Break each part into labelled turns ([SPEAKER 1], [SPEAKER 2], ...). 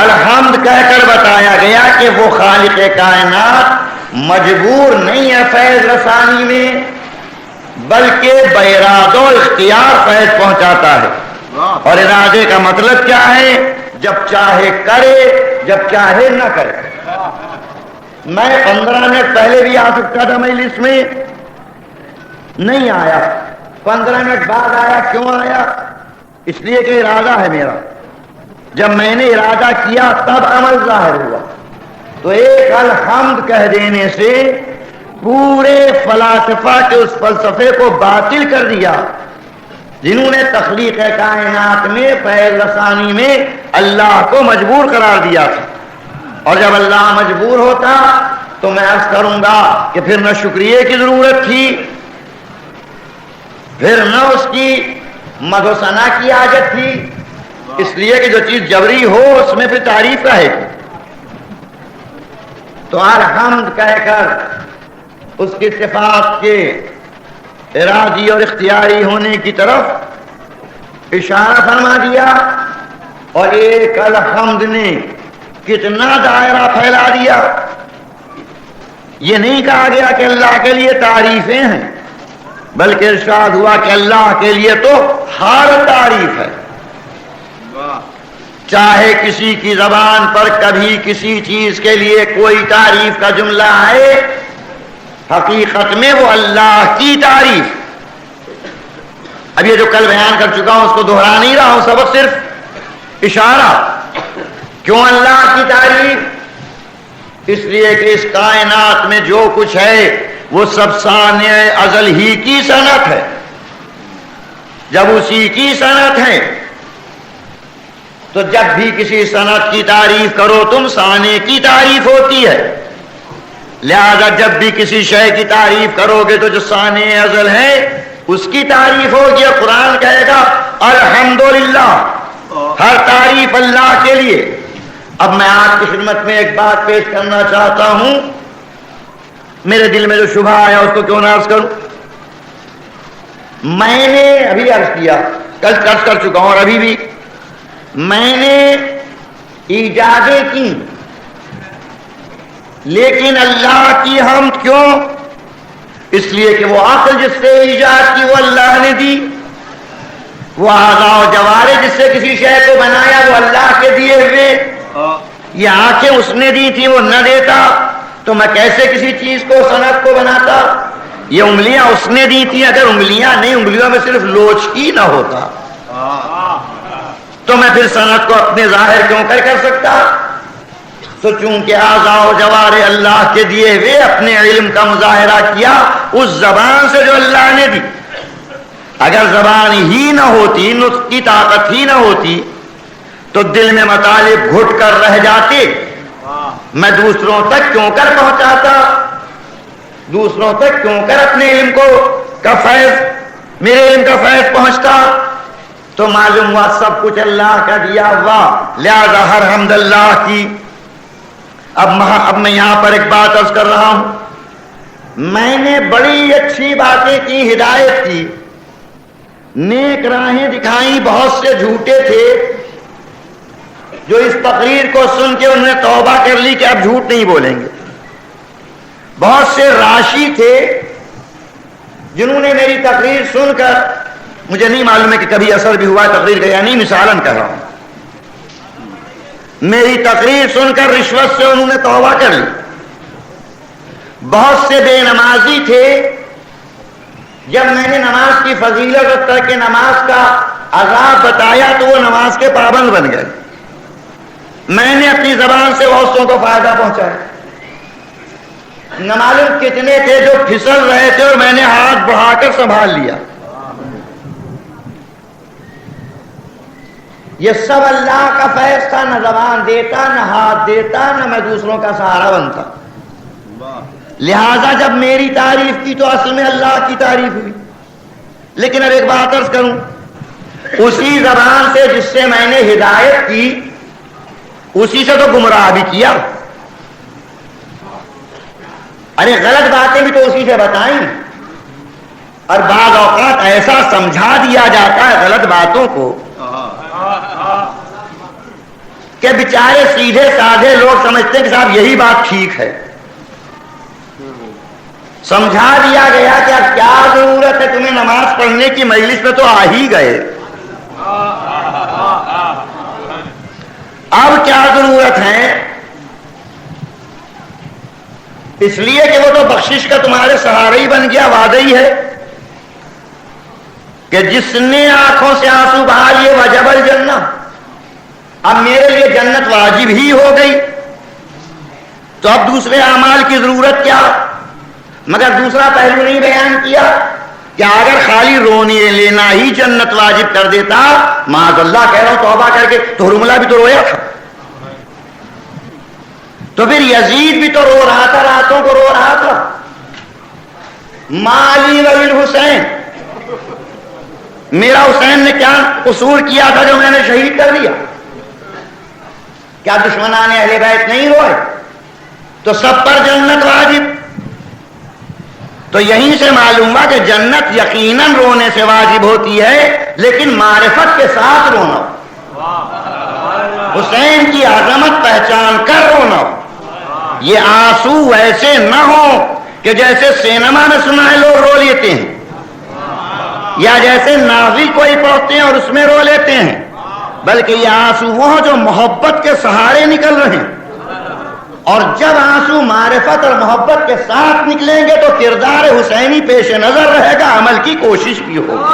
[SPEAKER 1] الحمد کہہ کر بتایا گیا کہ وہ خالق کائنات مجبور نہیں ہے فیض رسانی میں، بلکہ بارادہ و اختیار فیض پہنچاتا ہے۔ اور ارادے کا مطلب کیا ہے؟ جب چاہے کرے، جب چاہے نہ کرے۔ میں 15 منٹ پہلے بھی آ سکتا تھا مجلس میں، نہیں آیا، 15 منٹ بعد آیا۔ کیوں آیا؟ اس لیے کہ ارادہ ہے میرا، جب میں نے ارادہ کیا تب عمل ظاہر ہوا۔ تو ایک الحمد کہہ دینے سے پورے فلاسفہ کے اس فلسفے کو باطل کر دیا جنہوں نے تخلیق کائنات میں فیض رسانی میں اللہ کو مجبور قرار دیا تھا۔ اور جب اللہ مجبور ہوتا تو میں عرض کروں گا کہ پھر نہ شکریہ کی ضرورت تھی، پھر نہ اس کی مدح و ثنا کی حاجت تھی، اس لیے کہ جو چیز جبری ہو اس میں پھر تعریف رہے گی۔ تو الحمد کہہ کر اس کی صفات کے ارادی اور اختیاری ہونے کی طرف اشارہ فرما دیا، اور ایک الحمد نے کتنا دائرہ پھیلا دیا۔ یہ نہیں کہا گیا کہ اللہ کے لیے تعریفیں ہیں، بلکہ ارشاد ہوا کہ اللہ کے لیے تو ہر تعریف ہے۔ چاہے کسی کی زبان پر کبھی کسی چیز کے لیے کوئی تعریف کا جملہ آئے، حقیقت میں وہ اللہ کی تعریف۔ اب یہ جو کل بیان کر چکا ہوں اس کو دہرا نہیں رہا ہوں، سبق صرف اشارہ۔ کیوں اللہ کی تعریف؟ اس لیے کہ اس کائنات میں جو کچھ ہے وہ سب صانع ازل ہی کی صنعت ہے۔ جب اسی کی صنعت ہے تو جب بھی کسی صنعت کی تعریف کرو تم صانع کی تعریف ہوتی ہے، لہذا جب بھی کسی شے کی تعریف کرو گے تو جو صانع ازل ہے اس کی تعریف ہوگی۔ قرآن کہے گا الحمدللہ، ہر تعریف اللہ کے لیے۔ اب میں آپ کی خدمت میں ایک بات پیش کرنا چاہتا ہوں، میرے دل میں جو شبہ آیا اس کو کیوں نہ عرض کروں۔ میں نے ابھی عرض کیا، کل عرض کر چکا ہوں، اور ابھی بھی میں نے ایجادیں کی، لیکن اللہ کی حمد کیوں؟ اس لیے کہ وہ عقل جس سے ایجاد کی وہ اللہ نے دی، وہ اعضاء و جوارح جس سے کسی شے کو بنایا وہ اللہ کے دیے ہوئے۔ یہ آنکھیں اس نے دی تھی، وہ نہ دیتا تو میں کیسے کسی چیز کو صنعت کو بناتا؟ یہ انگلیاں اس نے دی تھی، اگر انگلیاں نہیں، انگلیوں میں صرف لوچ ہی نہ ہوتا تو میں پھر صنعت کو اپنے ظاہر کیوں کر سکتا؟ تو چونکہ اعضاء و جوارح اللہ کے دیے ہوئے اپنے علم کا مظاہرہ کیا اس زبان سے جو اللہ نے دی۔ اگر زبان ہی نہ ہوتی، نطق کی طاقت ہی نہ ہوتی تو دل میں مطالب گھٹ کر رہ جاتے، میں دوسروں تک کیوں کر پہنچاتا، دوسروں تک کیوں کر اپنے علم کا فیض، میرے علم کا فیض پہنچتا؟ تو معلوم ہوا سب کچھ اللہ کا دیا ہوا، لہذا ہر حمد اللہ کی۔ اب میں یہاں پر ایک بات عرض کر رہا ہوں، میں نے بڑی اچھی باتیں کی، ہدایت کی، نیک راہیں دکھائیں، بہت سے جھوٹے تھے جو اس تقریر کو سن کے انہوں نے توبہ کر لی کہ اب جھوٹ نہیں بولیں گے۔ بہت سے راشی تھے جنہوں نے میری تقریر سن کر، مجھے نہیں معلوم ہے کہ کبھی اثر بھی ہوا تقریر کا یا نہیں، مثالاً کر رہا ہوں، میری تقریر سن کر رشوت سے انہوں نے توبہ کر لی۔ بہت سے بے نمازی تھے، جب میں نے نماز کی فضیلت اور ترک نماز کا عذاب بتایا تو وہ نماز کے پابند بن گئے۔ میں نے اپنی زبان سے بہتوں کو فائدہ پہنچایا۔ نہ معلوم کتنے تھے جو پھسل رہے تھے اور میں نے ہاتھ بڑھا کر سنبھال لیا۔ یہ سب اللہ کا فیض تھا، نہ زبان دیتا، نہ ہاتھ دیتا، نہ میں دوسروں کا سہارا بنتا۔ لہذا جب میری تعریف کی تو اصل میں اللہ کی تعریف ہوئی۔ لیکن اب ایک بات عرض کروں، اسی زبان سے جس سے میں نے ہدایت کی اسی سے تو گمراہ بھی کیا۔ ارے غلط باتیں بھی تو اسی سے بتائیں، اور بعض اوقات ایسا سمجھا دیا جاتا ہے غلط باتوں کو کہ بیچارے سیدھے سادھے لوگ سمجھتے ہیں کہ صاحب یہی بات ٹھیک ہے. سمجھا دیا گیا کہ اب کیا ضرورت ہے تمہیں نماز پڑھنے کی، مجلس میں تو آ ہی گئے، اب کیا ضرورت ہے؟ اس لیے کہ وہ تو بخشش کا تمہارے سہارا ہی بن گیا، وعدہ ہی ہے کہ جس نے آنکھوں سے آنسو بہا لیے وجب الجنہ، اب میرے لیے جنت واجب ہی ہو گئی، تو اب دوسرے اعمال کی ضرورت کیا؟ مگر دوسرا پہلو نہیں بیان کیا کہ اگر خالی رونے لینا ہی جنت واجب کر دیتا، معاذ اللہ کہہ رہا ہوں توبہ کر کے، تو حرملہ بھی تو رویا تھا، تو پھر یزید بھی تو رو رہا تھا، راتوں کو رو رہا تھا، مالی ولی حسین، میرا حسین نے کیا قصور کیا تھا جو میں نے شہید کر دیا؟ کیا دشمنان اہل بیت نہیں روئے؟ تو سب پر جنت واجب. تو یہیں سے معلوم ہوا کہ جنت یقیناً رونے سے واجب ہوتی ہے، لیکن معرفت کے ساتھ رونا، حسین کی عظمت پہچان کر رونا. یہ آنسو ویسے نہ ہو کہ جیسے سینما میں سنا ہے لوگ رو لیتے ہیں، یا جیسے ناظر کوئی پڑھتے ہیں اور اس میں رو لیتے ہیں، بلکہ یہ آنسو وہ جو محبت کے سہارے نکل رہے ہیں. اور جب آنسو معرفت اور محبت کے ساتھ نکلیں گے تو کردار حسینی پیش نظر رہے گا، عمل کی کوشش بھی ہوگی.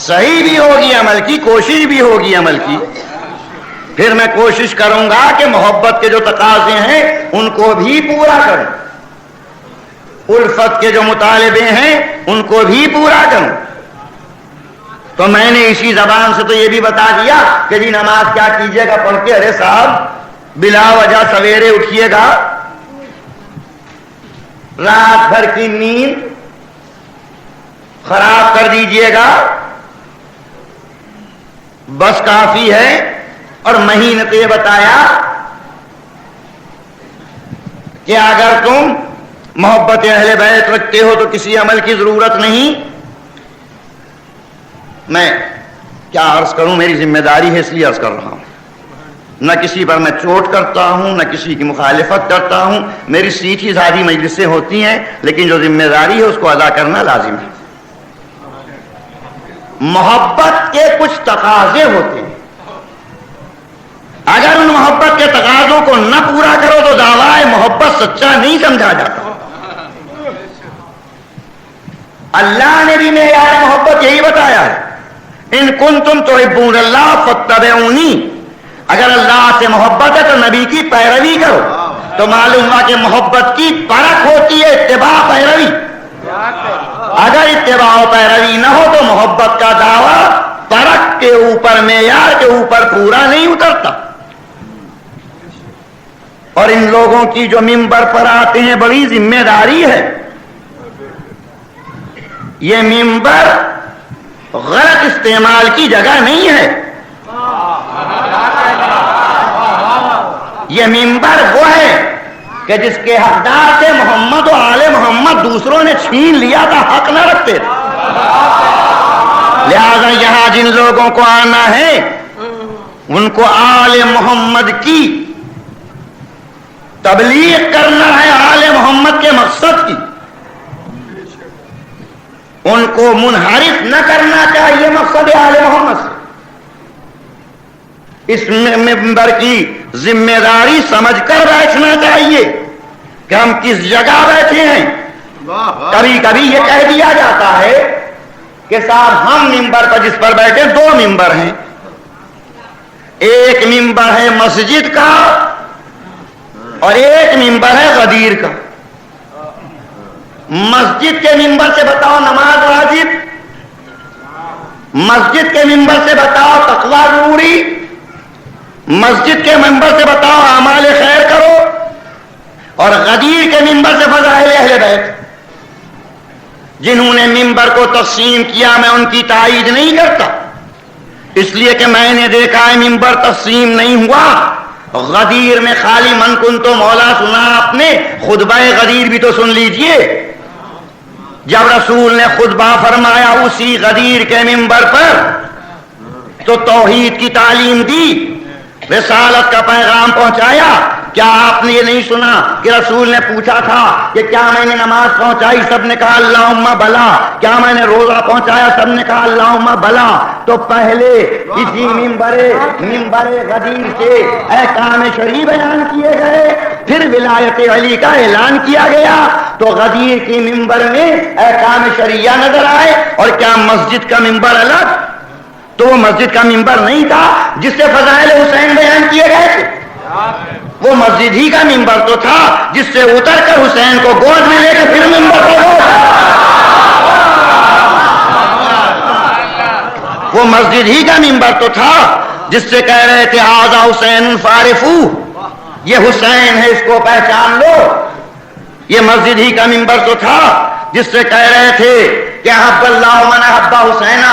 [SPEAKER 1] صحیح بھی ہوگی، عمل کی کوشش بھی ہوگی عمل کی. پھر میں کوشش کروں گا کہ محبت کے جو تقاضے ہیں ان کو بھی پورا کروں، الفت کے جو مطالبے ہیں ان کو بھی پورا کروں. تو میں نے اسی زبان سے تو یہ بھی بتا دیا کہ جی نماز کیا کیجئے گا پڑھ کے، ارے صاحب بلا وجہ سویرے اٹھیے گا، رات بھر کی نیند خراب کر دیجئے گا، بس کافی ہے. اور مہینے تو یہ بتایا کہ اگر تم محبت اہل بیت رکھتے ہو تو کسی عمل کی ضرورت نہیں. میں کیا عرض کروں، میری ذمہ داری ہے اس لیے عرض کر رہا ہوں. نہ کسی پر میں چوٹ کرتا ہوں، نہ کسی کی مخالفت کرتا ہوں. میری سیدھی سادھی مجلسیں ہوتی ہیں، لیکن جو ذمہ داری ہے اس کو ادا کرنا لازم ہے. محبت کے کچھ تقاضے ہوتے ہیں، اگر ان محبت کے تقاضوں کو نہ پورا کرو تو دعویٰ محبت سچا نہیں سمجھا جاتا. اللہ نے بھی معیار محبت یہی بتایا ہے، ان کنتم تحبون اللہ فاتبعونی. اگر اللہ سے محبت ہے تو نبی کی پیروی کرو. تو معلوم ہوا کہ محبت کی پرکھ ہوتی ہے اتباع پیروی. اگر اتباع و پیروی نہ ہو تو محبت کا دعویٰ پرکھ کے اوپر، معیار کے اوپر پورا نہیں اترتا. اور ان لوگوں کی جو منبر پر آتے ہیں بڑی ذمہ داری ہے. یہ منبر غلط استعمال کی جگہ نہیں ہے. یہ منبر وہ ہے کہ جس کے حقدار تھے محمد و آل محمد، دوسروں نے چھین لیا تھا، حق نہ رکھتے تھے. لہذا یہاں جن لوگوں کو آنا ہے ان کو آل محمد کی تبلیغ کرنا ہے، آل محمد کے مقصد کی. ان کو منحرف نہ کرنا چاہیے مقصد آل محمد سے. اس منبر کی ذمہ داری سمجھ کر بیٹھنا چاہیے کہ ہم کس جگہ بیٹھے ہیں. کبھی کبھی یہ کہہ دیا جاتا ہے کہ صاحب ہم منبر پر جس پر بیٹھے دو منبر ہیں، ایک منبر ہے مسجد کا اور ایک ممبر ہے غدیر کا. مسجد کے ممبر سے بتاؤ نماز واجب، مسجد کے ممبر سے بتاؤ تقویٰ ضروری، مسجد کے ممبر سے بتاؤ اعمال خیر کرو، اور غدیر کے ممبر سے فضائل اہل بیت. جنہوں نے ممبر کو تقسیم کیا میں ان کی تائید نہیں کرتا، اس لیے کہ میں نے دیکھا ہے ممبر تقسیم نہیں ہوا. غدیر میں خالی من کن تو مولا سنا آپ نے، خطبہ غدیر بھی تو سن لیجئے. جب رسول نے خطبہ فرمایا اسی غدیر کے منبر پر تو توحید کی تعلیم دی، رسالت کا پیغام پہنچایا. کیا آپ نے یہ نہیں سنا کہ رسول نے پوچھا تھا کہ کیا میں نے نماز پہنچائی؟ سب نے کہا اللہم بلا. کیا میں نے روزہ پہنچایا؟ سب نے کہا اللہم بلا. تو پہلے اسی منبر غدیر سے احکام شرعی بیان کیے گئے، پھر ولایت علی کا اعلان کیا گیا. تو غدیر کی منبر میں احکام شرعیہ نظر آئے. اور کیا مسجد کا منبر الگ؟ تو وہ مسجد کا منبر نہیں تھا جس سے فضائل حسین بیان کیے گئے تھے، وہ مسجد ہی کا منبر تو تھا جس سے اتر کر حسین کو گود میں لے کر پھر منبر پر وہ مسجد ہی کا ممبر تو تھا جس سے کہہ رہے تھے ھذا حسین فارفو، یہ حسین ہے اس کو پہچان لو. یہ مسجد ہی کا ممبر تو تھا جس سے کہہ رہے تھے کہ احب اللہ من احب حسینا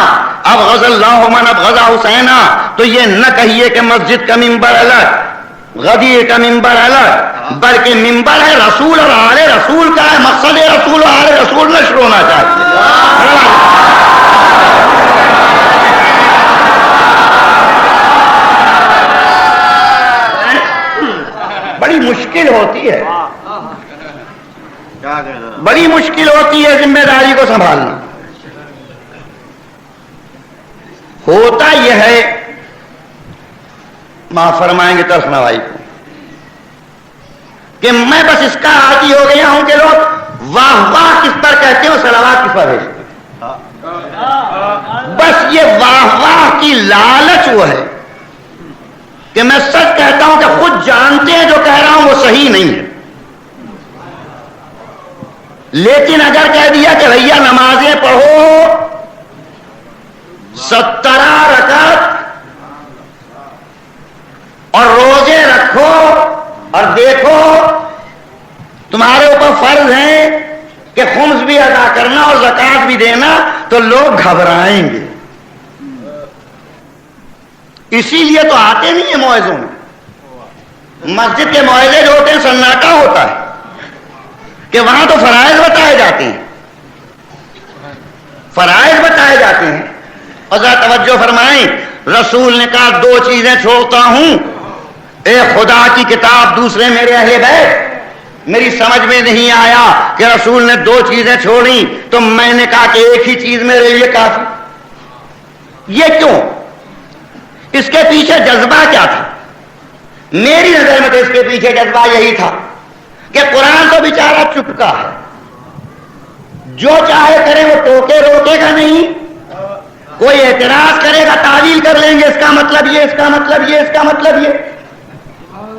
[SPEAKER 1] ابغض اللہ من ابغض حسینا. تو یہ نہ کہیے کہ مسجد کا ممبر الگ، غدیر کا ممبر الگ، بلکہ ممبر ہے رسول اور آل رسول کا ہے. مقصد رسول اور آل رسول نشر ہونا چاہیے. بڑی مشکل ہوتی ہے، بڑی مشکل ہوتی ہے ذمہ داری کو سنبھالنا. ہوتا یہ ہے، معاف فرمائیں گے ترس نوائی کو، کہ میں بس اس کا عادی ہو گیا ہوں کہ لوگ واہ واہ کس پر کہتے ہو، صلوات کس پر بھیجتے. بس یہ واہ واہ کی لالچ وہ ہے کہ میں سچ کہتا ہوں کہ خود جانتے ہیں جو کہہ رہا ہوں وہ صحیح نہیں ہے، لیکن اگر کہہ دیا کہ بھیا نمازیں پڑھو 17 رکعت اور روزے رکھو اور دیکھو تمہارے اوپر فرض ہے کہ خمس بھی ادا کرنا اور زکات بھی دینا، تو لوگ گھبرائیں گے. اسی لیے تو آتے نہیں ہیں موعظوں میں. مسجد کے موعظے جو ہوتے ہیں سناٹا ہوتا ہے کہ وہاں تو فرائض بتائے جاتے ہیں، فرائض بتائے جاتے ہیں. اور ذرا توجہ فرمائیں، رسول نے کہا 2 چیزیں چھوڑتا ہوں، ایک خدا کی کتاب، دوسرے میرے اہل بیت. میری سمجھ میں نہیں آیا کہ رسول نے 2 چیزیں چھوڑی تو میں نے کہا کہ ایک ہی چیز میرے لیے کافی. یہ کیوں؟ اس کے پیچھے جذبہ کیا تھا؟ میری نظر میں تو اس کے پیچھے جذبہ یہی تھا کہ قرآن تو بیچارہ چپکا ہے، جو چاہے کرے وہ ٹوکے روکے گا نہیں. کوئی اعتراض کرے گا تعویل کر لیں گے، اس کا مطلب یہ، اس کا مطلب یہ، اس کا مطلب یہ.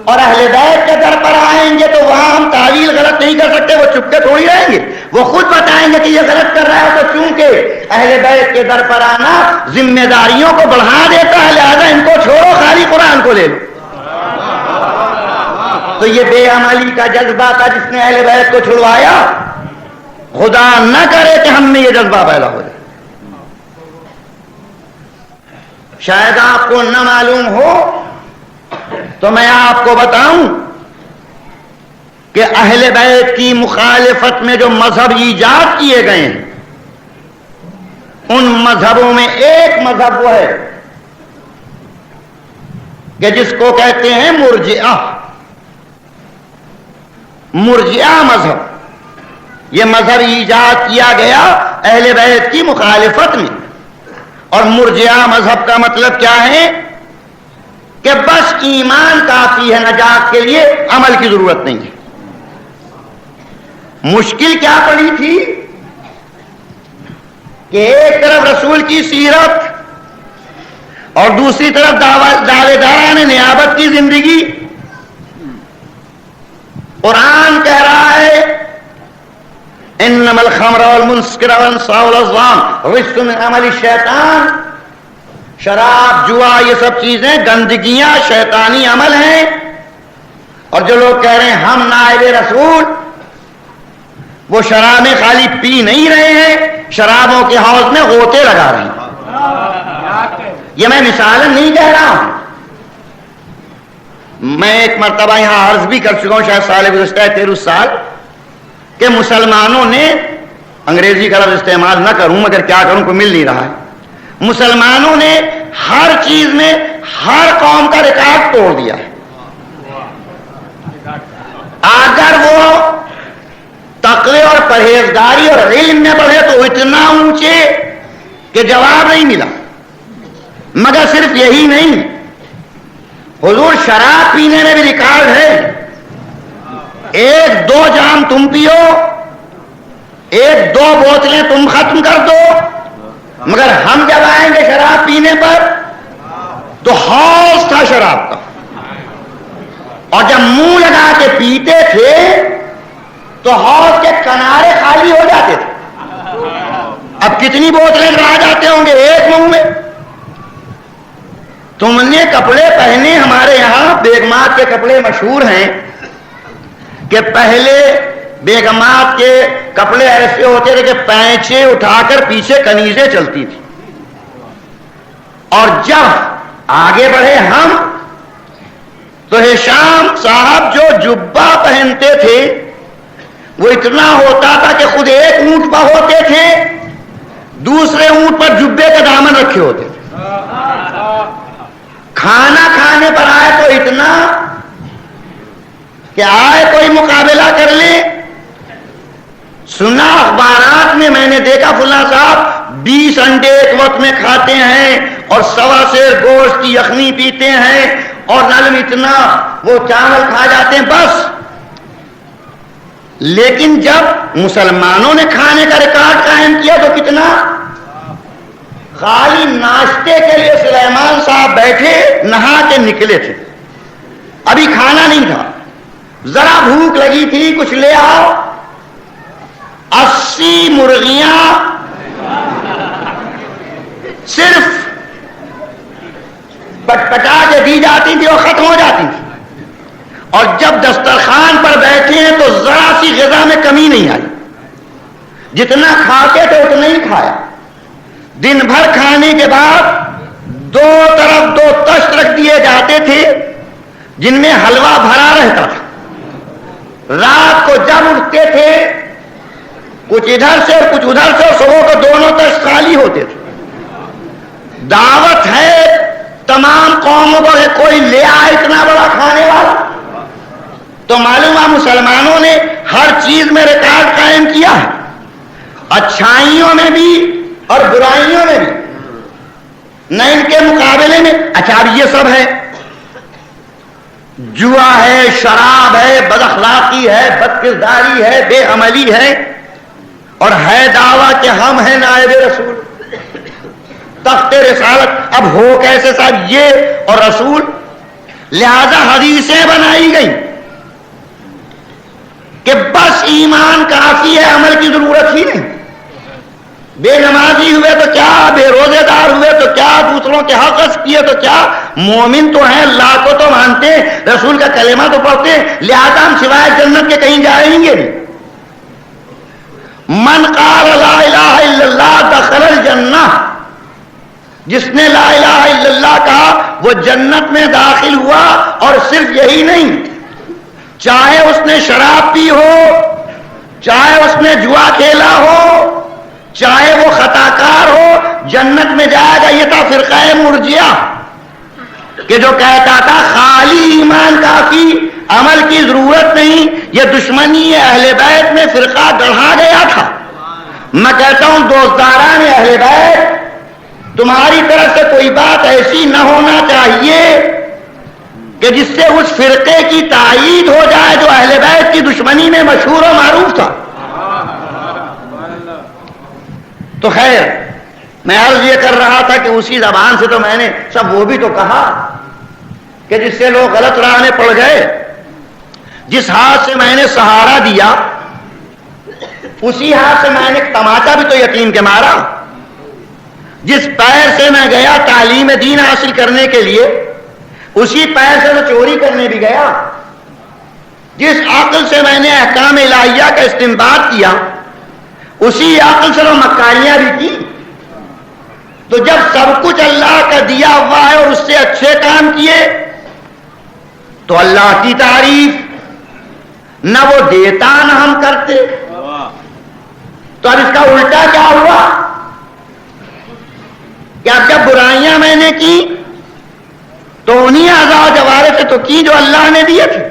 [SPEAKER 1] اور اہل بیت کے در پر آئیں گے تو وہاں ہم تعویل غلط نہیں کر سکتے، وہ چپکے تھوڑی رہیں گے، وہ خود بتائیں گے کہ یہ غلط کر رہا ہے. تو چونکہ اہل بیت کے در پر آنا ذمہ داریوں کو بڑھا دیتا ہے، لہذا ان کو چھوڑو، خالی قرآن کو لے لو. تو یہ بے عملی کا جذبہ تھا جس نے اہل بیت کو چھڑوایا. خدا نہ کرے کہ ہم میں یہ جذبہ پیدا ہو جائے. شاید آپ کو نہ معلوم ہو تو میں آپ کو بتاؤں کہ اہل بیت کی مخالفت میں جو مذہب ایجاد کیے گئے ہیں، ان مذہبوں میں ایک مذہب وہ ہے کہ جس کو کہتے ہیں مرجئہ. مرجئہ مذہب، یہ مذہب ایجاد کیا گیا اہل بیت کی مخالفت میں. اور مرجئہ مذہب کا مطلب کیا ہے کہ بس ایمان کافی ہے نجات کے لیے، عمل کی ضرورت نہیں ہے. مشکل کیا پڑی تھی کہ ایک طرف رسول کی سیرت اور دوسری طرف دعوے داران نیابت کی زندگی. قرآن کہہ رہا ہے انما الخمر والمسکر والانصاب والازلام رجس من عمل الشیطان. شراب، جوا، یہ سب چیزیں گندگیاں شیطانی عمل ہیں. اور جو لوگ کہہ رہے ہیں ہم نائب رسول، وہ شرابیں خالی پی نہیں رہے ہیں، شرابوں کے حوض میں غوطے لگا رہے ہیں. یہ میں مثالیں نہیں کہہ رہا ہوں. میں ایک مرتبہ یہاں عرض بھی کر چکا ہوں، شاید سال گزشتہ 13 سال، کہ مسلمانوں نے انگریزی کا لفظ استعمال نہ کروں مگر کیا کروں، کوئی مل نہیں رہا ہے. مسلمانوں نے ہر چیز میں ہر قوم کا ریکارڈ توڑ دیا ہے. اگر وہ تقوی اور پرہیزگاری اور علم میں بڑھے تو اتنا اونچے کہ جواب نہیں ملا. مگر صرف یہی نہیں، حضور شراب پینے میں بھی ریکارڈ ہے. 1-2 جام تم پیو، 1-2 بوتلیں تم ختم کر دو، مگر ہم جب آئیں گے شراب پینے پر تو حوض تھا شراب کا، اور جب منہ لگا کے پیتے تھے تو حوض کے کنارے خالی ہو جاتے تھے. اب کتنی بوتلیں رہ جاتے ہوں گے ایک منہ میں. تم نے کپڑے پہنے، ہمارے یہاں بیگمات کے کپڑے مشہور ہیں کہ پہلے بیگمات کے کپڑے ایسے ہوتے تھے کہ پینچے اٹھا کر پیچھے کنیزیں چلتی تھی، اور جب آگے بڑھے ہم تو ہشام صاحب جو جبہ پہنتے تھے وہ اتنا ہوتا تھا کہ خود ایک اونٹ پر ہوتے تھے، دوسرے اونٹ پر جبے کا دامن رکھے ہوتے تھے. کھانا کھانے پر آئے تو اتنا کہ آئے کوئی مقابلہ کر لے. سنا اخبارات میں میں نے دیکھا فلاں صاحب 20 انڈے ایک وقت میں کھاتے ہیں اور 1.25 سیر گوشت کی یخنی پیتے ہیں اور نلم اتنا وہ چاول کھا جاتے ہیں بس. لیکن جب مسلمانوں نے کھانے کا ریکارڈ قائم کیا تو کتنا، خالی ناشتے کے لیے سلیمان صاحب بیٹھے نہا کے نکلے تھے، ابھی کھانا نہیں تھا، ذرا بھوک لگی تھی کچھ لے آؤ. 80 مرغیاں صرف پٹپٹا کے دی جاتی تھی اور ختم ہو جاتی تھی. اور جب دسترخوان پر بیٹھے ہیں تو ذرا سی غذا میں کمی نہیں آئی، جتنا کھاتے تھے اتنا ہی کھایا. دن بھر کھانے کے بعد 2 طرف 2 تشت رکھ دیے جاتے تھے جن میں حلوہ بھرا رہتا تھا. رات کو جب اٹھتے تھے کچھ ادھر سے اور کچھ ادھر سے، اور صبح کو دونوں تشت خالی ہوتے تھے. دعوت ہے تمام قوموں کو، ہے کوئی لے آئے اتنا بڑا کھانے والا. تو معلوم ہے مسلمانوں نے ہر چیز میں ریکارڈ قائم کیا ہے، اچھائیوں میں بھی اور برائیوں میں بھی. نہ ان کے مقابلے میں. اچھا اب یہ سب ہے، جوا ہے، شراب ہے، بد اخلاقی ہے، بد کرداری ہے، بے عملی ہے، اور ہے دعویٰ کہ ہم ہیں نائب رسول، تخت رسالت. اب ہو کیسے صاحب یہ اور رسول؟ لہذا حدیثیں بنائی گئی کہ بس ایمان کافی ہے، عمل کی ضرورت ہی نہیں. بے نمازی ہوئے تو کیا، بے روزے دار ہوئے تو کیا، دوسروں کے حق غصب کیے تو کیا، مومن تو ہیں، اللہ کو تو مانتے ہیں، رسول کا کلمہ تو پڑھتے ہیں، لہذا ہم سوائے جنت کے کہیں جائیں گے نہیں. من قال لا الہ الا اللہ دخل الجنہ، جس نے لا الہ الا اللہ کہا وہ جنت میں داخل ہوا. اور صرف یہی نہیں، چاہے اس نے شراب پی ہو، چاہے اس نے جوا کھیلا ہو، چاہے وہ خطاکار ہو، جنت میں جائے گا. یہ تھا فرقہ مرجیہ کہ جو کہتا تھا خالی ایمان کافی، عمل کی ضرورت نہیں. یہ دشمنی اہل بیت میں فرقہ گڑھا گیا تھا. میں کہتا ہوں دوستداران اہل بیت، تمہاری طرف سے کوئی بات ایسی نہ ہونا چاہیے کہ جس سے اس فرقے کی تائید ہو جائے جو اہل بیت کی دشمنی میں مشہور و معروف تھا. تو خیر میں عرض یہ کر رہا تھا کہ اسی زبان سے تو میں نے سب وہ بھی تو کہا کہ جس سے لوگ غلط راہ میں پڑ گئے. جس ہاتھ سے میں نے سہارا دیا اسی ہاتھ سے میں نے تماچا بھی تو یتیم کے مارا. جس پیر سے میں گیا تعلیم دین حاصل کرنے کے لیے اسی پیر سے تو چوری کرنے بھی گیا. جس عقل سے میں نے احکام الہیہ کا استنباط کیا اسی عقل سے وہ مکاریاں بھی کی. تو جب سب کچھ اللہ کا دیا ہوا ہے اور اس سے اچھے کام کیے تو اللہ کی تعریف، نہ وہ دیتا نہ ہم کرتے. تو اب اس کا الٹا کیا ہوا کہ اب جب برائیاں میں نے کی تو انہی اعضاء و جوارح سے تو کی جو اللہ نے دیے تھے.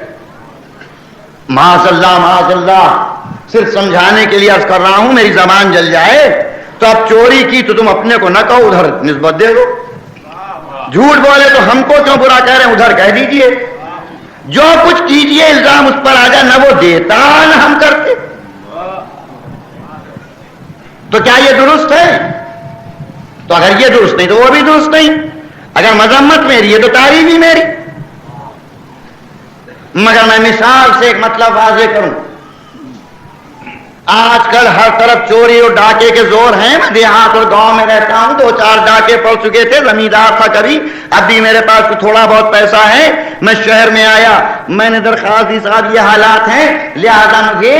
[SPEAKER 1] معاذ اللہ صرف سمجھانے کے لیے عرض کر رہا ہوں, میری زبان جل جائے تو اب چوری کی تو تم اپنے کو نہ کہو, ادھر نسبت دے دو. جھوٹ بولے تو ہم کو کیوں برا کہہ رہے ہیں, ادھر کہہ دیجئے. جو کچھ کیجئے الزام اس پر آ جائے, نہ وہ دیتا نہ ہم کرتے. تو کیا یہ درست ہے؟ تو اگر یہ درست نہیں تو وہ بھی درست نہیں. اگر مذمت میری ہے تو تعریف بھی میری. مگر میں مثال سے ایک مطلب واضح کروں. آج کل ہر طرف چوری اور ڈاکے کے زور ہیں. میں دیہات اور گاؤں میں رہتا ہوں, 2-4 ڈاکے پڑ چکے تھے. زمیندار تھا کبھی, اب بھی میرے پاس تھوڑا بہت پیسہ ہے. میں شہر میں آیا, میں نے درخواست دی صاحب یہ حالات ہیں لہذا مجھے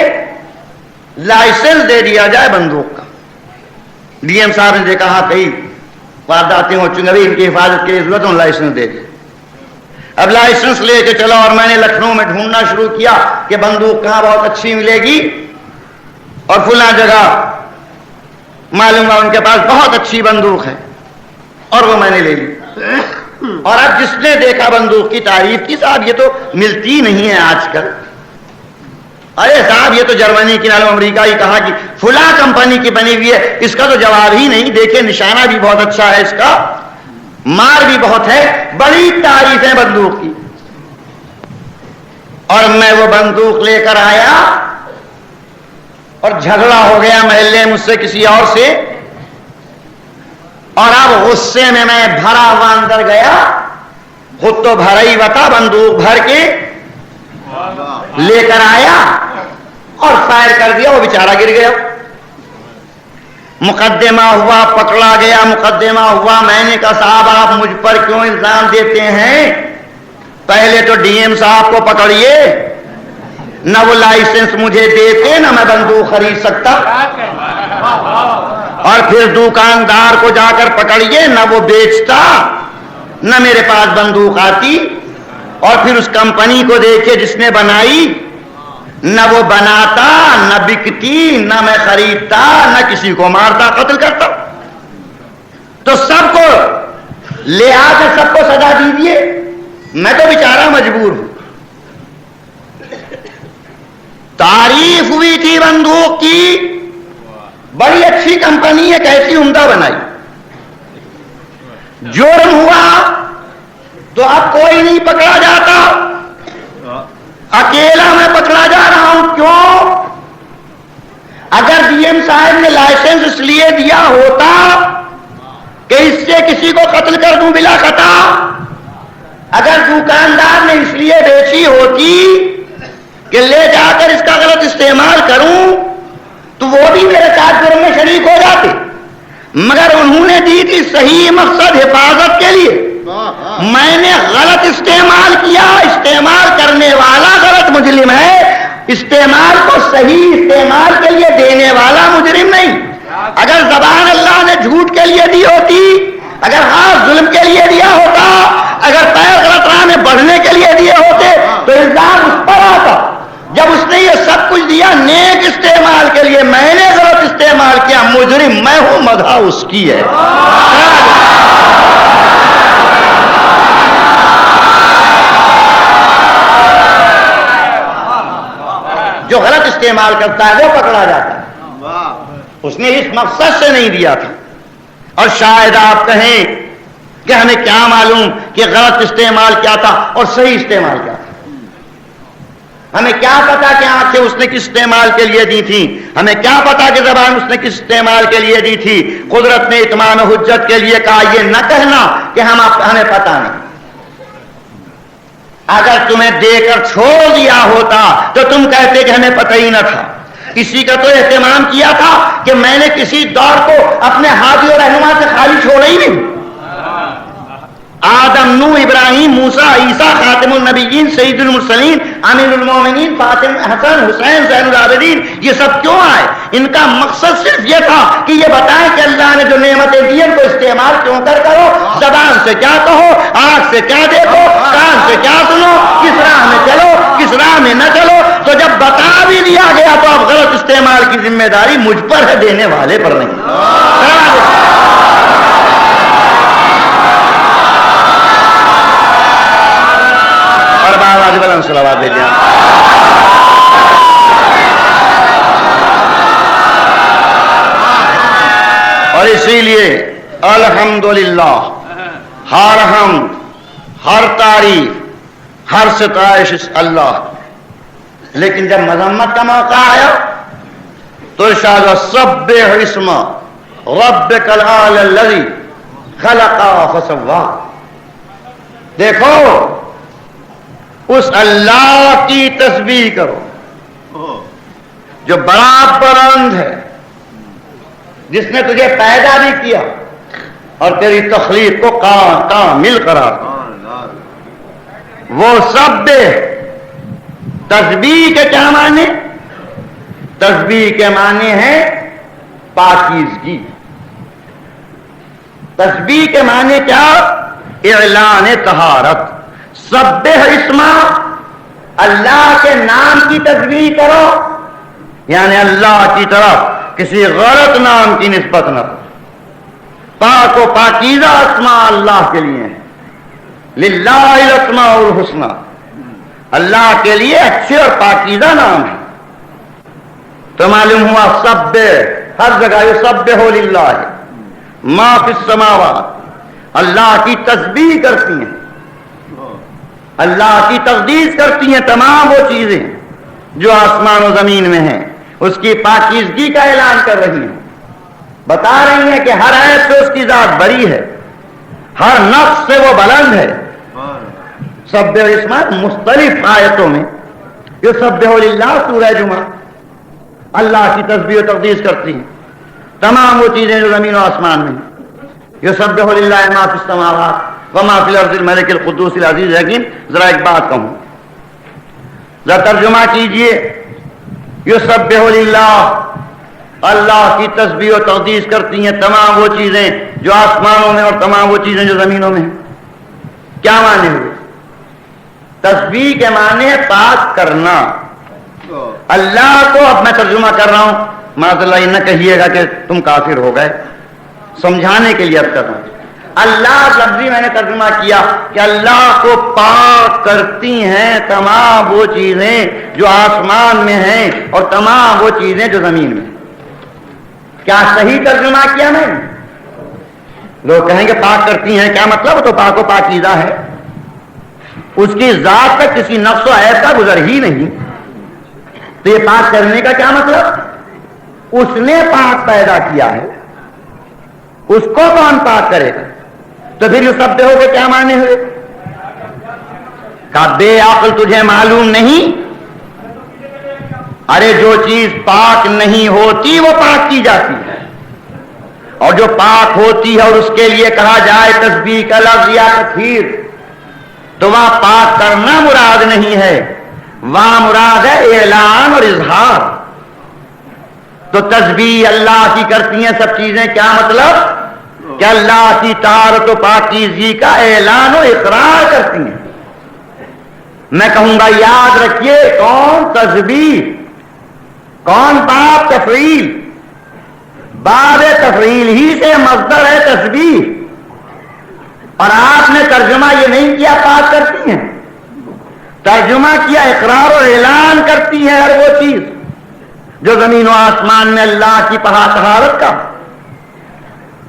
[SPEAKER 1] لائسنس دے دیا جائے بندوق کا. ڈی ایم صاحب نے کہا کئی وارداتیں ہو چکی, ان کی حفاظت کی ضرورت, لائسنس دے دیا. اب لائسنس لے کے چلا اور میں نے لکھنؤ میں ڈھونڈنا شروع کیا کہ بندوق کہاں بہت اچھی ملے گی, اور فلاں جگہ معلوم ہوا ان کے پاس بہت اچھی بندوق ہے, اور وہ میں نے لے لی. اور اب جس نے دیکھا بندوق کی تعریف کی, صاحب یہ تو ملتی نہیں ہے آج کل. ارے صاحب یہ تو جرمنی کی معلوم امریکہ ہی کہا کہ فلاں کمپنی کی بنی ہوئی ہے, اس کا تو جواب ہی نہیں. دیکھیں نشانہ بھی بہت اچھا ہے, اس کا مار بھی بہت ہے, بڑی تعریفیں بندوق کی. اور میں وہ بندوق لے کر آیا اور جھگڑا ہو گیا محلے مجھ سے کسی اور سے, اور اب غصے میں بھرا ہوا اندر گیا, خود تو بھرا ہی بتا, بندوق بھر کے لے کر آیا اور فائر کر دیا. وہ بیچارہ گر گیا. مقدمہ ہوا, پکڑا گیا, مقدمہ ہوا. میں نے کہا صاحب آپ مجھ پر کیوں الزام دیتے ہیں؟ پہلے تو ڈی ایم صاحب کو پکڑیے, نہ وہ لائسنس مجھے دیتے نہ میں بندوق خرید سکتا. اور پھر دکاندار کو جا کر پکڑیے, نہ وہ بیچتا نہ میرے پاس بندوق آتی. اور پھر اس کمپنی کو دیکھے جس نے بنائی, نہ وہ بناتا نہ بکتی, نہ میں خریدتا نہ کسی کو مارتا قتل کرتا. تو سب کو لے آ کر سب کو سزا دیجیے, میں تو بیچارہ مجبور ہوں. تعریف ہوئی تھی بندوق کی, بڑی اچھی کمپنی ہے, کیسی عمدہ بنائی. جرم ہوا تو اب کوئی نہیں پکڑا جاتا, اکیلا میں پکڑا جا رہا ہوں. کیوں؟ اگر ڈی ایم صاحب نے لائسنس اس لیے دیا ہوتا کہ اس سے کسی کو قتل کر دوں بلا خطا, اگر دکاندار نے اس لیے بیچی ہوتی کہ لے جا کر اس کا غلط استعمال کروں, تو وہ بھی میرے ساتھ جرم میں شریک ہو جاتے. مگر انہوں نے دی تھی صحیح مقصد حفاظت کے لیے. میں نے غلط استعمال کیا, استعمال کرنے والا غلط مجرم ہے, استعمال کو صحیح استعمال کے لیے دینے والا مجرم نہیں. اگر زبان اللہ نے جھوٹ کے لیے دی ہوتی, اگر ہاتھ ظلم کے لیے دیا ہوتا, اگر پیر غلط راہ میں بڑھنے کے لیے دیے ہوتے تو الزام اس پر آتا. جب اس نے یہ سب کچھ دیا نیک استعمال کے لیے, میں نے غلط استعمال کیا, مجرم میں ہوں, مدح اس کی ہے. جو غلط استعمال کرتا ہے وہ پکڑا جاتا ہے. اس نے اس مقصد سے نہیں دیا تھا. اور شاید آپ کہیں کہ ہمیں کیا معلوم کہ غلط استعمال کیا تھا اور صحیح استعمال کیا تھا. ہمیں کیا پتا کہ آنکھیں اس نے کس استعمال کے لیے دی تھی, ہمیں کیا پتا کہ زبان اس نے کس استعمال کے لیے دی تھی. قدرت نے اتمام حجت کے لیے کہا یہ نہ کہنا کہ ہمیں پتا نہیں. اگر تمہیں دے کر چھوڑ دیا ہوتا تو تم کہتے کہ ہمیں پتہ ہی نہ تھا. اسی کا تو اہتمام کیا تھا کہ میں نے کسی دور کو اپنے ہادی و رہنما سے خالی چھوڑا ہی نہیں. آدم, نوح, ابراہیم, موسیٰ, عیسیٰ, خاتم النبیین, سید المرسلین, امیر المومنین, فاطمہ, حسن, حسین, زین العابدین, یہ سب کیوں آئے؟ ان کا مقصد صرف یہ تھا کہ یہ بتائیں کہ اللہ نے جو نعمتیں دی ان کو استعمال کیوں کر کرو, زبان سے کیا کہو, آنکھ سے کیا دیکھو, کان سے کیا سنو, کس راہ میں چلو, کس راہ میں نہ چلو. تو جب بتا بھی دیا گیا تو اب غلط استعمال کی ذمہ داری مجھ پر ہے، دینے والے پر نہیں۔ اور باواز بلند صلوات دے دیا۔ اور اسی لیے الحمدللہ ہر حمد، ہر تعریف، ہر ستائش اس اللہ، لیکن جب مذمت کا موقع آیا تو ارشاد سبح اسم ربک الاعلی الذی خلق فسوی۔ دیکھو اس اللہ کی تسبیح کرو جو بڑا بلند ہے، جس نے تجھے پیدا بھی کیا اور تیری تخلیق کو کامل قرار دیا۔ وہ سب تسبیح کے کیا معنی؟ تسبیح کے معنی ہے پاکیزگی۔ تسبیح کے معنی کیا؟ اعلان طہارت۔ سبح اسم، اللہ کے نام کی تسبیح کرو، یعنی اللہ کی طرف کسی غلط نام کی نسبت نہ کرو۔ پاک و پاکیزہ اسماء اللہ کے لیے ہیں، للہ الاسماء الحسنی، اللہ کے لیے اچھے اور پاکیزہ نام ہے۔ تو معلوم ہوا سبح، ہر جگہ یہ سبح للہ ہے، ما فی السماوات، اللہ کی تسبیح کرتی ہیں، اللہ کی تقدیس کرتی ہیں تمام وہ چیزیں جو آسمان و زمین میں ہیں، اس کی پاکیزگی کا اعلان کر رہی ہیں، بتا رہی ہیں کہ ہر عیب سے اس کی ذات بری ہے، ہر نقص سے وہ بلند ہے۔ سبح اسم مختلف آیتوں میں یہ سبح للہ سورہ جمعہ اللہ کی تسبیح و تقدیس کرتی ہیں تمام وہ چیزیں جو زمین و آسمان میں ہیں۔ یہ سبح للہ ما فی السماوات وما فی الارض الملک القدوس العزیز الحکیم۔ ذرا ایک بات کہوں، ذرا ترجمہ کیجئے، یہ سبح للہ اللہ کی تسبیح و تقدیس کرتی ہیں تمام وہ چیزیں جو آسمانوں میں اور تمام وہ چیزیں جو زمینوں میں ہیں۔ کیا معنی ہوئے؟ تسبیح کے معنی ہے پاک کرنا اللہ کو۔ اب میں ترجمہ کر رہا ہوں، معاذ اللہ یہ نہ کہیے گا کہ تم کافر ہو گئے، سمجھانے کے لیے اب کر رہا ہوں۔ اللہ لفظی میں نے ترجمہ کیا کہ اللہ کو پاک کرتی ہیں تمام وہ چیزیں جو آسمان میں ہیں اور تمام وہ چیزیں جو زمین میں ہیں۔ کیا صحیح ترجمہ کیا میں؟ لوگ کہیں گے پاک کرتی ہیں، کیا مطلب؟ تو پاک و پاکیزہ ہے، اس کی ذات تک کسی نقص و عیب کا گزر ہی نہیں، تو یہ پاک کرنے کا کیا مطلب؟ اس نے پاک پیدا کیا ہے، اس کو کون پاک کرے گا؟ تو پھر یہ سب ہو کے کیا معنی ہوئے؟ کہ بے عقل تجھے معلوم نہیں؟ ارے جو چیز پاک نہیں ہوتی وہ پاک کی جاتی ہے، اور جو پاک ہوتی ہے اور اس کے لیے کہا جائے تسبیح کا لفظ یا تطہیر، تو وہاں پاک کرنا مراد نہیں ہے، وہاں مراد ہے اعلان اور اظہار۔ تو تسبیح اللہ کی کرتی ہیں سب چیزیں، کیا مطلب؟ کہ اللہ کی طہارت و پاکیزگی کا اعلان و اقرار کرتی ہیں۔ میں کہوں گا یاد رکھیے، کون؟ تسبیح۔ کون؟ باب تفعیل، باب تفعیل ہی سے مصدر ہے تسبیح، اور آپ نے ترجمہ یہ نہیں کیا پاک کرتی ہیں، ترجمہ کیا اقرار و اعلان کرتی ہے ہر وہ چیز جو زمین و آسمان میں اللہ کی طہارت کا۔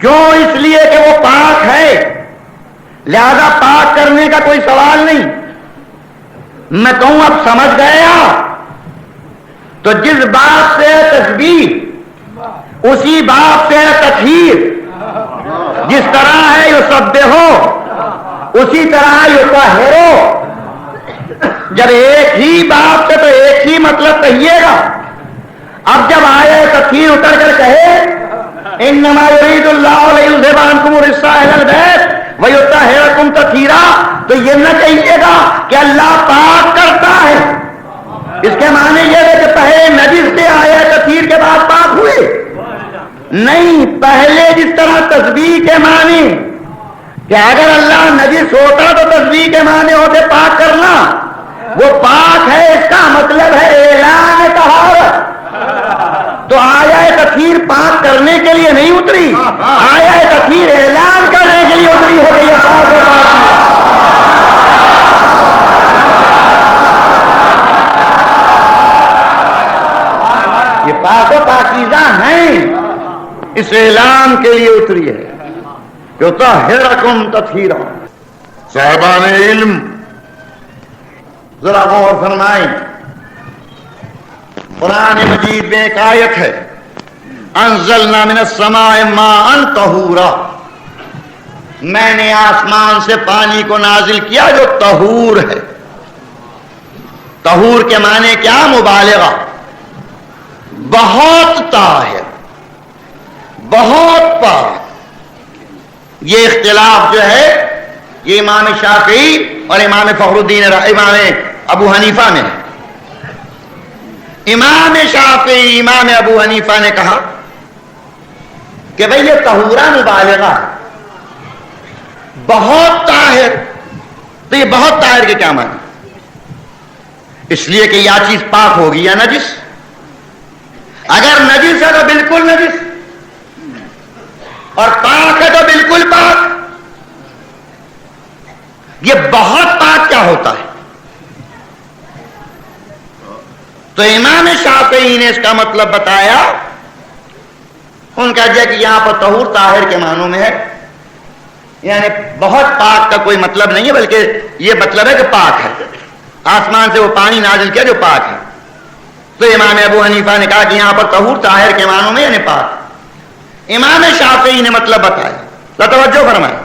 [SPEAKER 1] کیوں؟ اس لیے کہ وہ پاک ہے، لہذا پاک کرنے کا کوئی سوال نہیں۔ میں کہوں اب سمجھ گیا؟ تو جس بات سے تسبیح اسی بات سے تطہیر، جس طرح ہے یسبحو اسی طرح یطہرو۔ جب ایک ہی بات سے تو ایک ہی مطلب کہیے گا۔ اب جب آئے تطہیر اتر کر کہے انما یرید اللہ لیذھب عنکم الرجس اہل البیت ویطہرکم تطہیرا، تو یہ نہ کہیے گا کہ اللہ پاک کرتا ہے، اس کے معنی یہ ہے کہ پہلے نجس سے آئے تطہیر کے بعد پاک ہوئے نہیں۔ پہلے جس طرح تسبیح کے معنی کہ اگر اللہ نجس ہوتا تو تسبیح کے معنی ہوتے پاک کرنا، وہ پاک ہے، اس کا مطلب ہے اعلان طہارت۔ تو آیہ تطہیر پاک کرنے کے لیے نہیں اتری، آیہ تطہیر اعلان کرنے کے لیے اتری ہے کہ یہ پاک ہے، یہ پاک و پاکیزہ ہیں، اس اعلان کے لیے اتری ہے کہ طہرکم تطہیرا۔ صاحبان علم ذرا غور فرمائیں، قرآن مجید میں ایک آیت ہے انزلنا من السماء ماء طہورا، میں نے آسمان سے پانی کو نازل کیا جو طہور ہے۔ طہور کے معنی کیا؟ مبالغہ، بہت طاہر، بہت پاک۔ یہ اختلاف جو ہے یہ امام شافعی اور امام فخر الدین امام ابو حنیفہ میں ہے۔ امام شافعی امام ابو حنیفہ نے کہا کہ بھئی یہ طہورہ مبالغہ ہے، بہت طاہر۔ تو یہ بہت طاہر کے کیا معنی؟ اس لیے کہ یا چیز پاک ہوگی یا نجس۔ اگر نجس ہے تو بالکل نجس، اور پاک ہے تو بالکل پاک۔ یہ بہت پاک کیا ہوتا ہے؟ تو امام شافعی نے اس کا مطلب بتایا، ان کا کہ یہاں پر طہور طاہر کے معنوں میں ہے، یعنی بہت پاک کا کوئی مطلب نہیں ہے، بلکہ یہ مطلب ہے کہ پاک ہے، آسمان سے وہ پانی نازل کیا جو پاک ہے۔ تو امام ابو حنیفہ نے کہا کہ یہاں پر طہور طاہر کے معنوں میں یعنی پاک۔ امام شافعی نے مطلب بتایا، توجہ فرمائیں،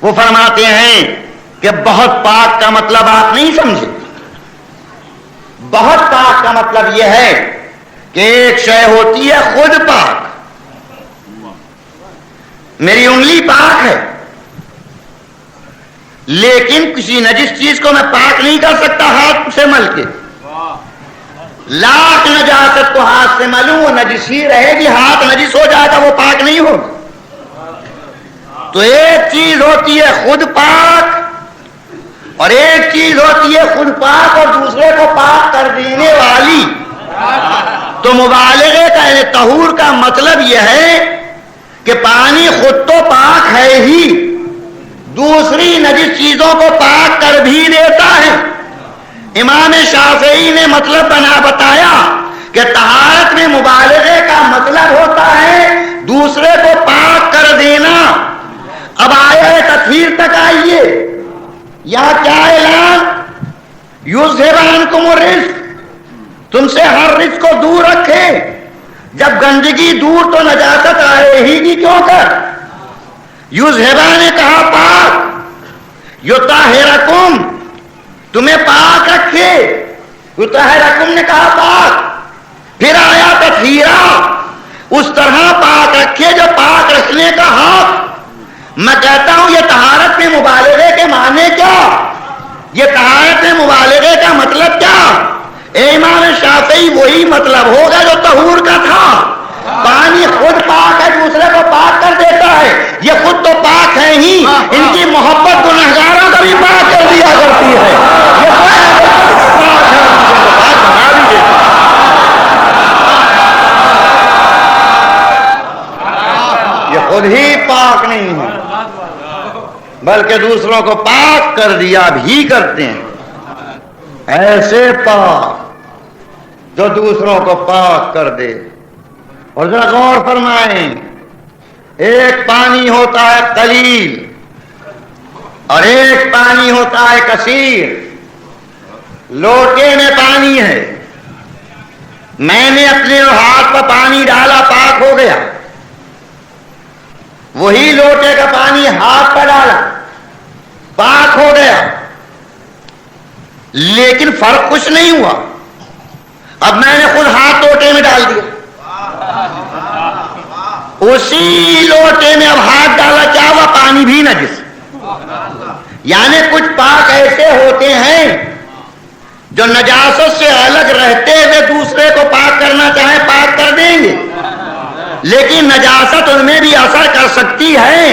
[SPEAKER 1] وہ فرماتے ہیں کہ بہت پاک کا مطلب آپ نہیں سمجھے۔ بہت پاک کا مطلب یہ ہے کہ ایک شے ہوتی ہے خود پاک، میری انگلی پاک ہے لیکن کسی نجس چیز کو میں پاک نہیں کر سکتا ہاتھ سے مل کے۔ لاکھ نجاست کو ہاتھ سے ملوں وہ نجس ہی رہے گی، ہاتھ نجس ہو جائے گا وہ پاک نہیں ہوگا۔ تو ایک چیز ہوتی ہے خود پاک اور ایک چیز ہوتی ہے خود پاک اور دوسرے کو پاک کر دینے والی۔ تو مبالغے کا یعنی طہور کا مطلب یہ ہے کہ پانی خود تو پاک ہے ہی، دوسری نجس چیزوں کو پاک کر بھی دیتا ہے۔ امام شافعی نے مطلب بتایا کہ طہارت میں مبالغے کا مطلب ہوتا ہے دوسرے کو پاک کر دینا۔ اب آیہ تطہیر تک آئیے، یہاں کیا اعلان؟ یذھب عنکم الرجس، تم سے ہر رجس کو دور رکھے۔ جب گندگی دور تو نجاست آئے ہی گی کیوں کر؟ یذھب نے کہا پاک، یطہرکم تمہیں پاک رکھے، یطہرکم نے کہا پاک، پھر آیا تطہیرا، اس طرح پاک رکھے جو پاک رکھنے کا حق۔ میں کہتا ہوں یہ طہارت میں مبالغے کے معنی کیا؟ یہ طہارت میں مبالغے کا مطلب کیا؟ امام شافعی وہی مطلب ہوگا جو طہور کا تھا، پانی خود پاک ہے دوسرے کو پاک کر دیتا ہے، یہ خود تو پاک ہے ہی، ان کی محبت گنہگاروں کو بھی پاک کر دیا کرتی ہے، یہ خود ہی پاک نہیں ہے بلکہ دوسروں کو پاک کر دیا بھی کرتے ہیں۔ ایسے پاک جو دوسروں کو پاک کر دے۔ اور ذرا غور فرمائیں، ایک پانی ہوتا ہے قلیل اور ایک پانی ہوتا ہے کثیر۔ لوٹے میں پانی ہے، میں نے اپنے ہاتھ پر پانی ڈالا پاک ہو گیا، وہی لوٹے کا پانی ہاتھ پر ڈالا پاک ہو گیا، لیکن فرق کچھ نہیں ہوا۔ اب میں نے خود ہاتھ لوٹے میں ڈال دیا، اسی لوٹے میں اب ہاتھ ڈالا، کیا ہوا؟ پانی بھی نجس۔ یعنی کچھ پاک ایسے ہوتے ہیں جو نجاست سے الگ رہتے ہوئے دوسرے کو پاک کرنا چاہے پاک کر دیں گے، لیکن نجاست ان میں بھی اثر کر سکتی ہے۔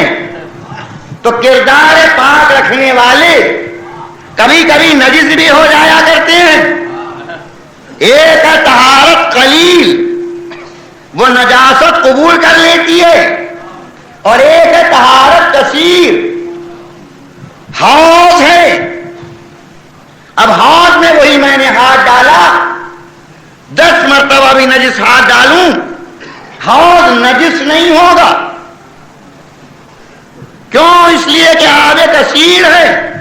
[SPEAKER 1] تو کردار پاک رکھنے والے کبھی کبھی نجس بھی ہو جایا کرتے ہیں. ایک ہے طہارت قلیل، وہ نجاست قبول کر لیتی ہے، اور ایک ہے طہارت کثیر. حوض ہے، اب حوض میں وہی میں نے ہاتھ ڈالا، 10 مرتبہ بھی نجس ہاتھ ڈالوں حوض نجس نہیں ہوگا. کیوں؟ اس لیے کہ آب کثیر ہے.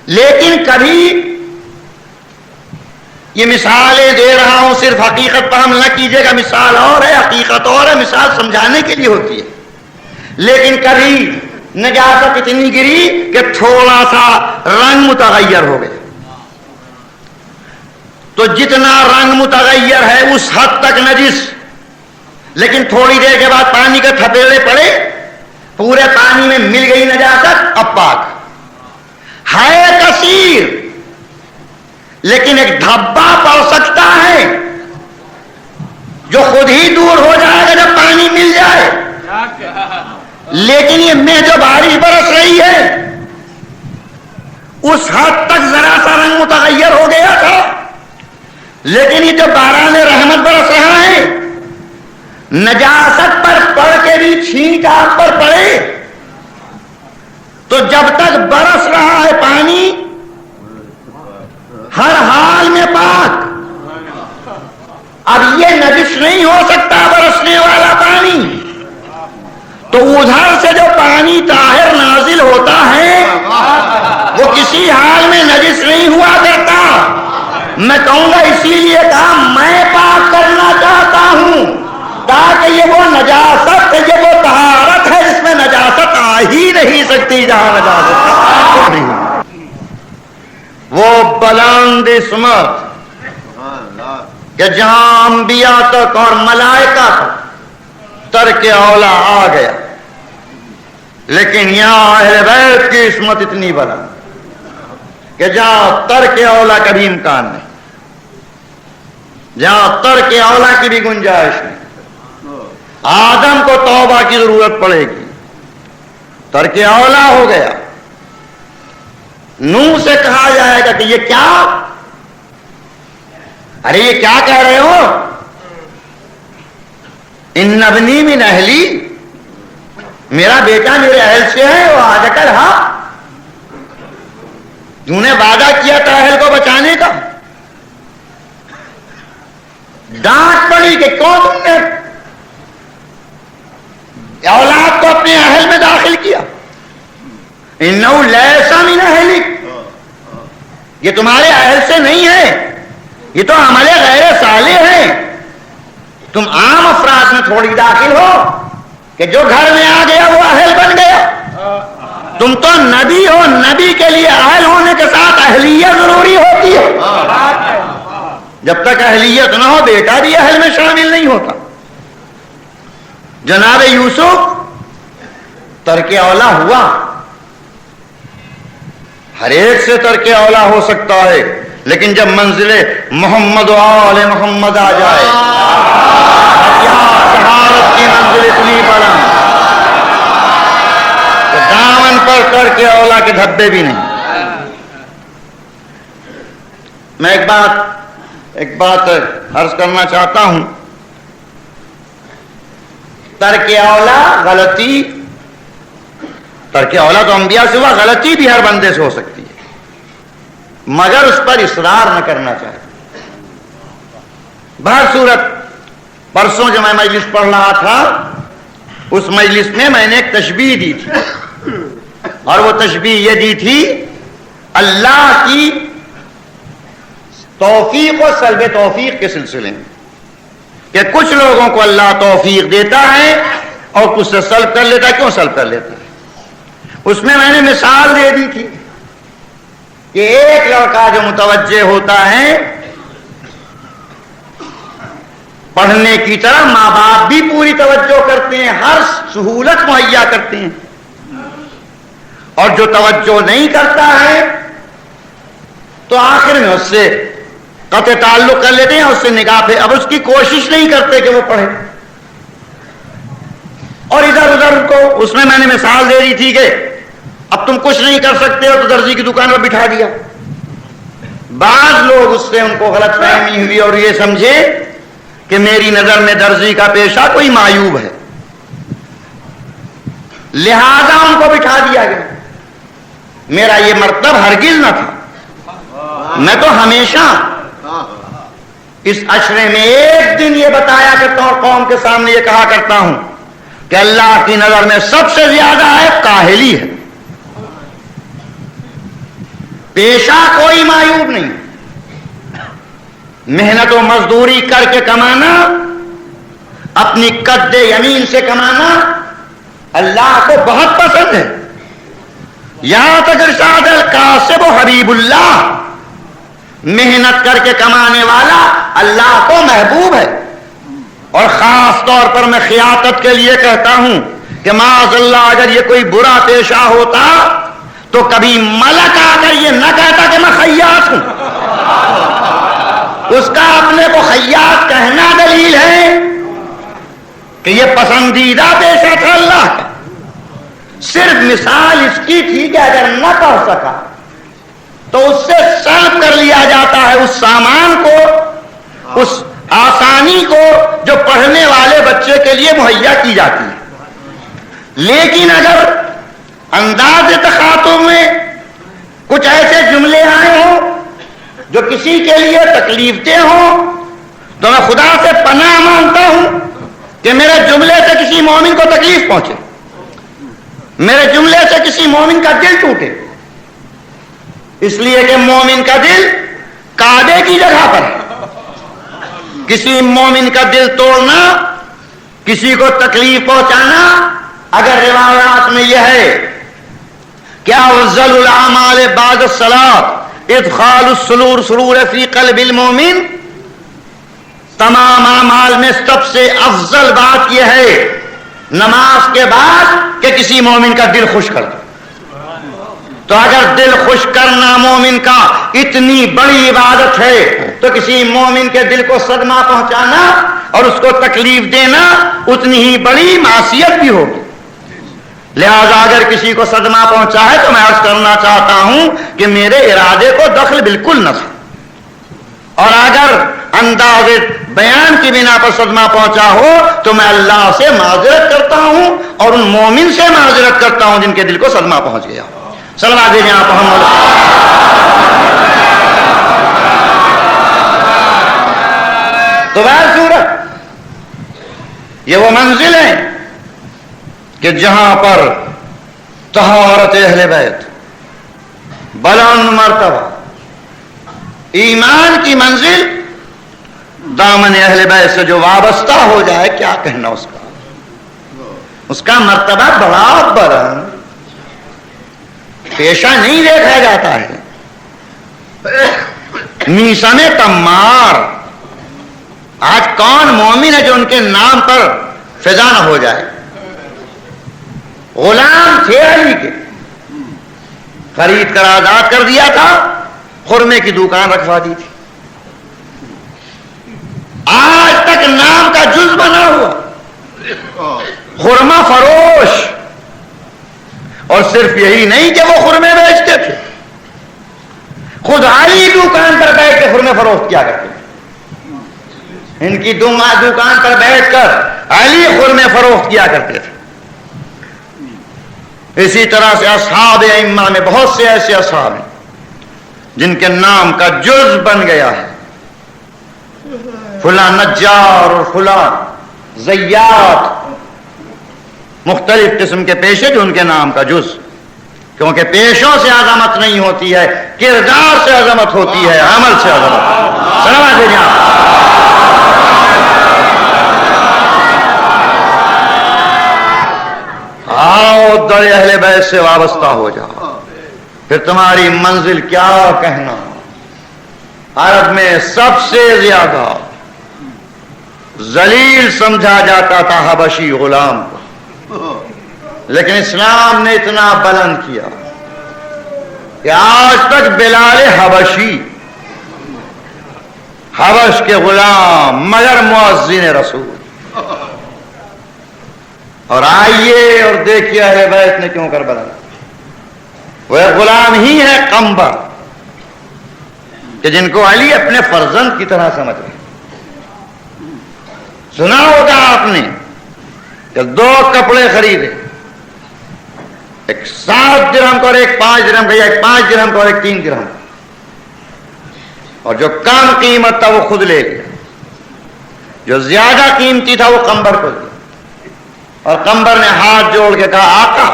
[SPEAKER 1] لیکن کبھی یہ مثالیں دے رہا ہوں، صرف حقیقت پر حمل نہ کیجیے گا، مثال اور ہے حقیقت اور ہے، مثال سمجھانے کے لیے ہوتی ہے. لیکن کبھی نجاست اتنی گری کہ تھوڑا سا رنگ متغیر ہو گیا، تو جتنا رنگ متغیر ہے اس حد تک نجس. لیکن تھوڑی دیر کے بعد پانی کے تھپیڑے پڑے، پورے پانی میں مل گئی نجاست، اب پاک ہے. کثیر، لیکن ایک دھبا پڑ سکتا ہے جو خود ہی دور ہو جائے گا جب پانی مل جائے. لیکن یہ میں جو بارش برس رہی ہے اس حد تک ذرا سا رنگ متغیر ہو گیا تھا، لیکن یہ جو باران رحمت برس رہا ہے نجاست پر پڑ کے بھی چھینٹ آپ پر پڑے تو جب تک برس رہا ہے پانی ہر حال میں پاک. اب یہ نجس نہیں ہو سکتا برسنے والا پانی، تو ادھر سے جو پانی طاہر نازل ہوتا ہے وہ کسی حال میں نجس نہیں ہوا کرتا. میں کہوں گا اسی لیے کہا میں پاک کرنا چاہتا ہوں، تاکہ یہ وہ نجاست، یہ وہ طہارت ہے جس میں نجاست آ ہی نہیں سکتی جہاں نجاست نہیں. وہ بلند عصمت کہ جہاں انبیاء تک اور ملائکہ تک ترک اولا آ گیا، لیکن یہاں اہل بیت کی عصمت اتنی بلند کہ جہاں ترک اولا کا بھی امکان نہیں، جہاں ترک اولا کی بھی گنجائش نہیں. آدم کو توبہ کی ضرورت پڑے گی، ترک اولا ہو گیا. نوح سے کہا جائے گا کہ یہ کیا، ارے یہ کیا کہہ رہے ہو، ان ابنی من اہلی، میرا بیٹا میرے اہل سے ہے، وہ آ جا کر ہاں تو نے وعدہ کیا تھا اہل کو بچانے کا. ڈانٹ پڑی کہ کون تم نے اولاد کو اپنے اہل میں داخل کیا. انہو لیس من اہلک، یہ تمہارے اہل سے نہیں ہے، یہ تو عمل غیر صالح ہے. تم عام افراد میں تھوڑی داخل ہو کہ جو گھر میں آ گیا وہ اہل بن گیا. تم تو نبی ہو، نبی کے لیے اہل ہونے کے ساتھ اہلیت ضروری ہوتی ہے. جب تک اہلیت نہ ہو بیٹا بھی اہل میں شامل نہیں ہوتا. جناب یوسف ترک اولا ہوا، ہر ایک سے ترک اولا ہو سکتا ہے، لیکن جب منزل محمد و آل محمد آ جائے، شہادت کی منزل اتنی بلند کہ دامن پر ترک اولا کے دھبے بھی نہیں. میں ایک بات عرض کرنا چاہتا ہوں. ترک اولا غلطی، ترک اولا تو انبیاء سے ہوا، غلطی بھی ہر بندے سے ہو سکتی ہے، مگر اس پر اصرار نہ کرنا چاہیے. بہر صورت پرسوں جو میں مجلس پڑھ رہا تھا اس مجلس میں میں نے ایک تشبیہ دی تھی، اور وہ تشبیہ یہ دی تھی اللہ کی توفیق و سلب توفیق کے سلسلے میں، کہ کچھ لوگوں کو اللہ توفیق دیتا ہے اور کچھ سے سلب کر لیتا ہے. کیوں سلب کر لیتا ہے؟ اس میں نے مثال دے دی تھی کہ ایک لڑکا جو متوجہ ہوتا ہے پڑھنے کی طرح، ماں باپ بھی پوری توجہ کرتے ہیں، ہر سہولت مہیا کرتے ہیں، اور جو توجہ نہیں کرتا ہے تو آخر میں اس سے قطع تعلق کر لیتے ہیں، اس سے نگاہ پہ اب اس کی کوشش نہیں کرتے کہ وہ پڑھے. اور ادھر ادھر کو اس میں نے مثال دے دی تھی کہ اب اب تم کچھ نہیں کر سکتے ہو تو درزی کی دکان پر بٹھا دیا. بعض لوگ اس سے ان کو غلط فہمی ہوئی اور یہ سمجھے کہ میری نظر میں درزی کا پیشہ کوئی معیوب ہے، لہذا ان کو بٹھا دیا گیا. میرا یہ مرتب ہرگز نہ تھا. میں تو ہمیشہ اس عشرے میں ایک دن یہ بتایا کرتا ہوں اور قوم کے سامنے یہ کہا کرتا ہوں کہ اللہ کی نظر میں سب سے زیادہ ہے کاہلی ہے. پیشہ کوئی معیوب نہیں. محنت و مزدوری کر کے کمانا، اپنی قد یمین سے کمانا اللہ کو بہت پسند ہے. یہاں تک ارشاد القاسب و حبیب اللہ، محنت کر کے کمانے والا اللہ کو محبوب ہے. اور خاص طور پر میں خیاطت کے لیے کہتا ہوں کہ معاذ اللہ اگر یہ کوئی برا پیشہ ہوتا تو کبھی ملک آ کر یہ نہ کہتا کہ میں خیاط ہوں. اس کا اپنے کو خیاط کہنا دلیل ہے کہ یہ پسندیدہ پیشہ تھا اللہ کا. صرف مثال اس کی تھی کہ اگر نہ پڑھ سکا تو اس سے سلب کر لیا جاتا ہے اس سامان کو، اس آسانی کو جو پڑھنے والے بچے کے لیے مہیا کی جاتی ہے. لیکن اگر انداز تخاطب میں کچھ ایسے جملے آئے ہوں جو کسی کے لیے تکلیف دہ ہوں تو میں خدا سے پناہ مانگتا ہوں کہ میرے جملے سے کسی مومن کو تکلیف پہنچے، میرے جملے سے کسی مومن کا دل ٹوٹے. اس لیے کہ مومن کا دل کعبے کی جگہ پر ہے. کسی مومن کا دل توڑنا، کسی کو تکلیف پہنچانا، اگر روایات میں یہ ہے کہ افضل الاعمال بعد الصلاۃ ادخال السرور سرور فی قلب المومن، تمام اعمال میں سب سے افضل بات یہ ہے نماز کے بعد کہ کسی مومن کا دل خوش کر دو. تو اگر دل خوش کرنا مومن کا اتنی بڑی عبادت ہے تو کسی مومن کے دل کو صدمہ پہنچانا اور اس کو تکلیف دینا اتنی ہی بڑی معصیت بھی ہوگی. لہذا اگر کسی کو صدمہ پہنچا ہے تو میں عرض کرنا چاہتا ہوں کہ میرے ارادے کو دخل بالکل نہ تھا. اور اگر انداز بیان کی بنا پر صدمہ پہنچا ہو تو میں اللہ سے معذرت کرتا ہوں اور ان مومن سے معذرت کرتا ہوں جن کے دل کو صدمہ پہنچ گیا. صلوات دے جناب محمد. تو صورت یہ وہ منزل ہے کہ جہاں پر طہارت اہل بیت، بلند مرتبہ، ایمان کی منزل، دامن اہل بیت سے جو وابستہ ہو جائے کیا کہنا اس کا مرتبہ بڑا بلند، پیشہ نہیں دیکھا جاتا ہے. میسم تمار، آج کون مومن ہے جو ان کے نام پر فضا نہ ہو جائے. غلام تھے علی کے، خرید کر آزاد کر دیا تھا، خرمے کی دکان رکھوا دی تھی. آج تک نام کا جز بنا ہوا خرما فروش. اور صرف یہی نہیں کہ وہ خرمے بیچتے تھے، خود علی دکان پر بیٹھ کے خرمے فروخت کیا کرتے تھے. ان کی دکان پر بیٹھ کر علی خرمے فروخت کیا کرتے تھے. اسی طرح سے اصحاب ائمہ میں بہت سے ایسے اصحاب ہیں جن کے نام کا جز بن گیا ہے. فلاں نجار اور فلاں زیات، مختلف قسم کے پیشے جو ان کے نام کا جز. کیونکہ پیشوں سے عظمت نہیں ہوتی ہے، کردار سے عظمت ہوتی ہے، عمل سے عظمت. سلام دے جہاں. آؤ در اہل بیت سے وابستہ ہو جاؤ، پھر تمہاری منزل کیا کہنا. عرب میں سب سے زیادہ ذلیل سمجھا جاتا تھا حبشی غلام کو، لیکن اسلام نے اتنا بلند کیا کہ آج تک بلال حبشی، حبش کے غلام مگر مؤذن رسول. اور آئیے اور دیکھیے اہل بیت نے کیوں کر بلند. وہ غلام ہی ہے قمبر کہ جن کو علی اپنے فرزند کی طرح سمجھ رہے. سنا ہوگا آپ نے کہ 2 کپڑے خریدے، ایک 7 درہم کا اور ایک 5 درہم کا، یا ایک 5 درہم کا اور ایک 3 درہم کا، اور جو کم قیمت تھا وہ خود لے لیا، جو زیادہ قیمتی تھا وہ قمبر کو دیا. اور قمبر نے ہاتھ جوڑ کے کہا آقا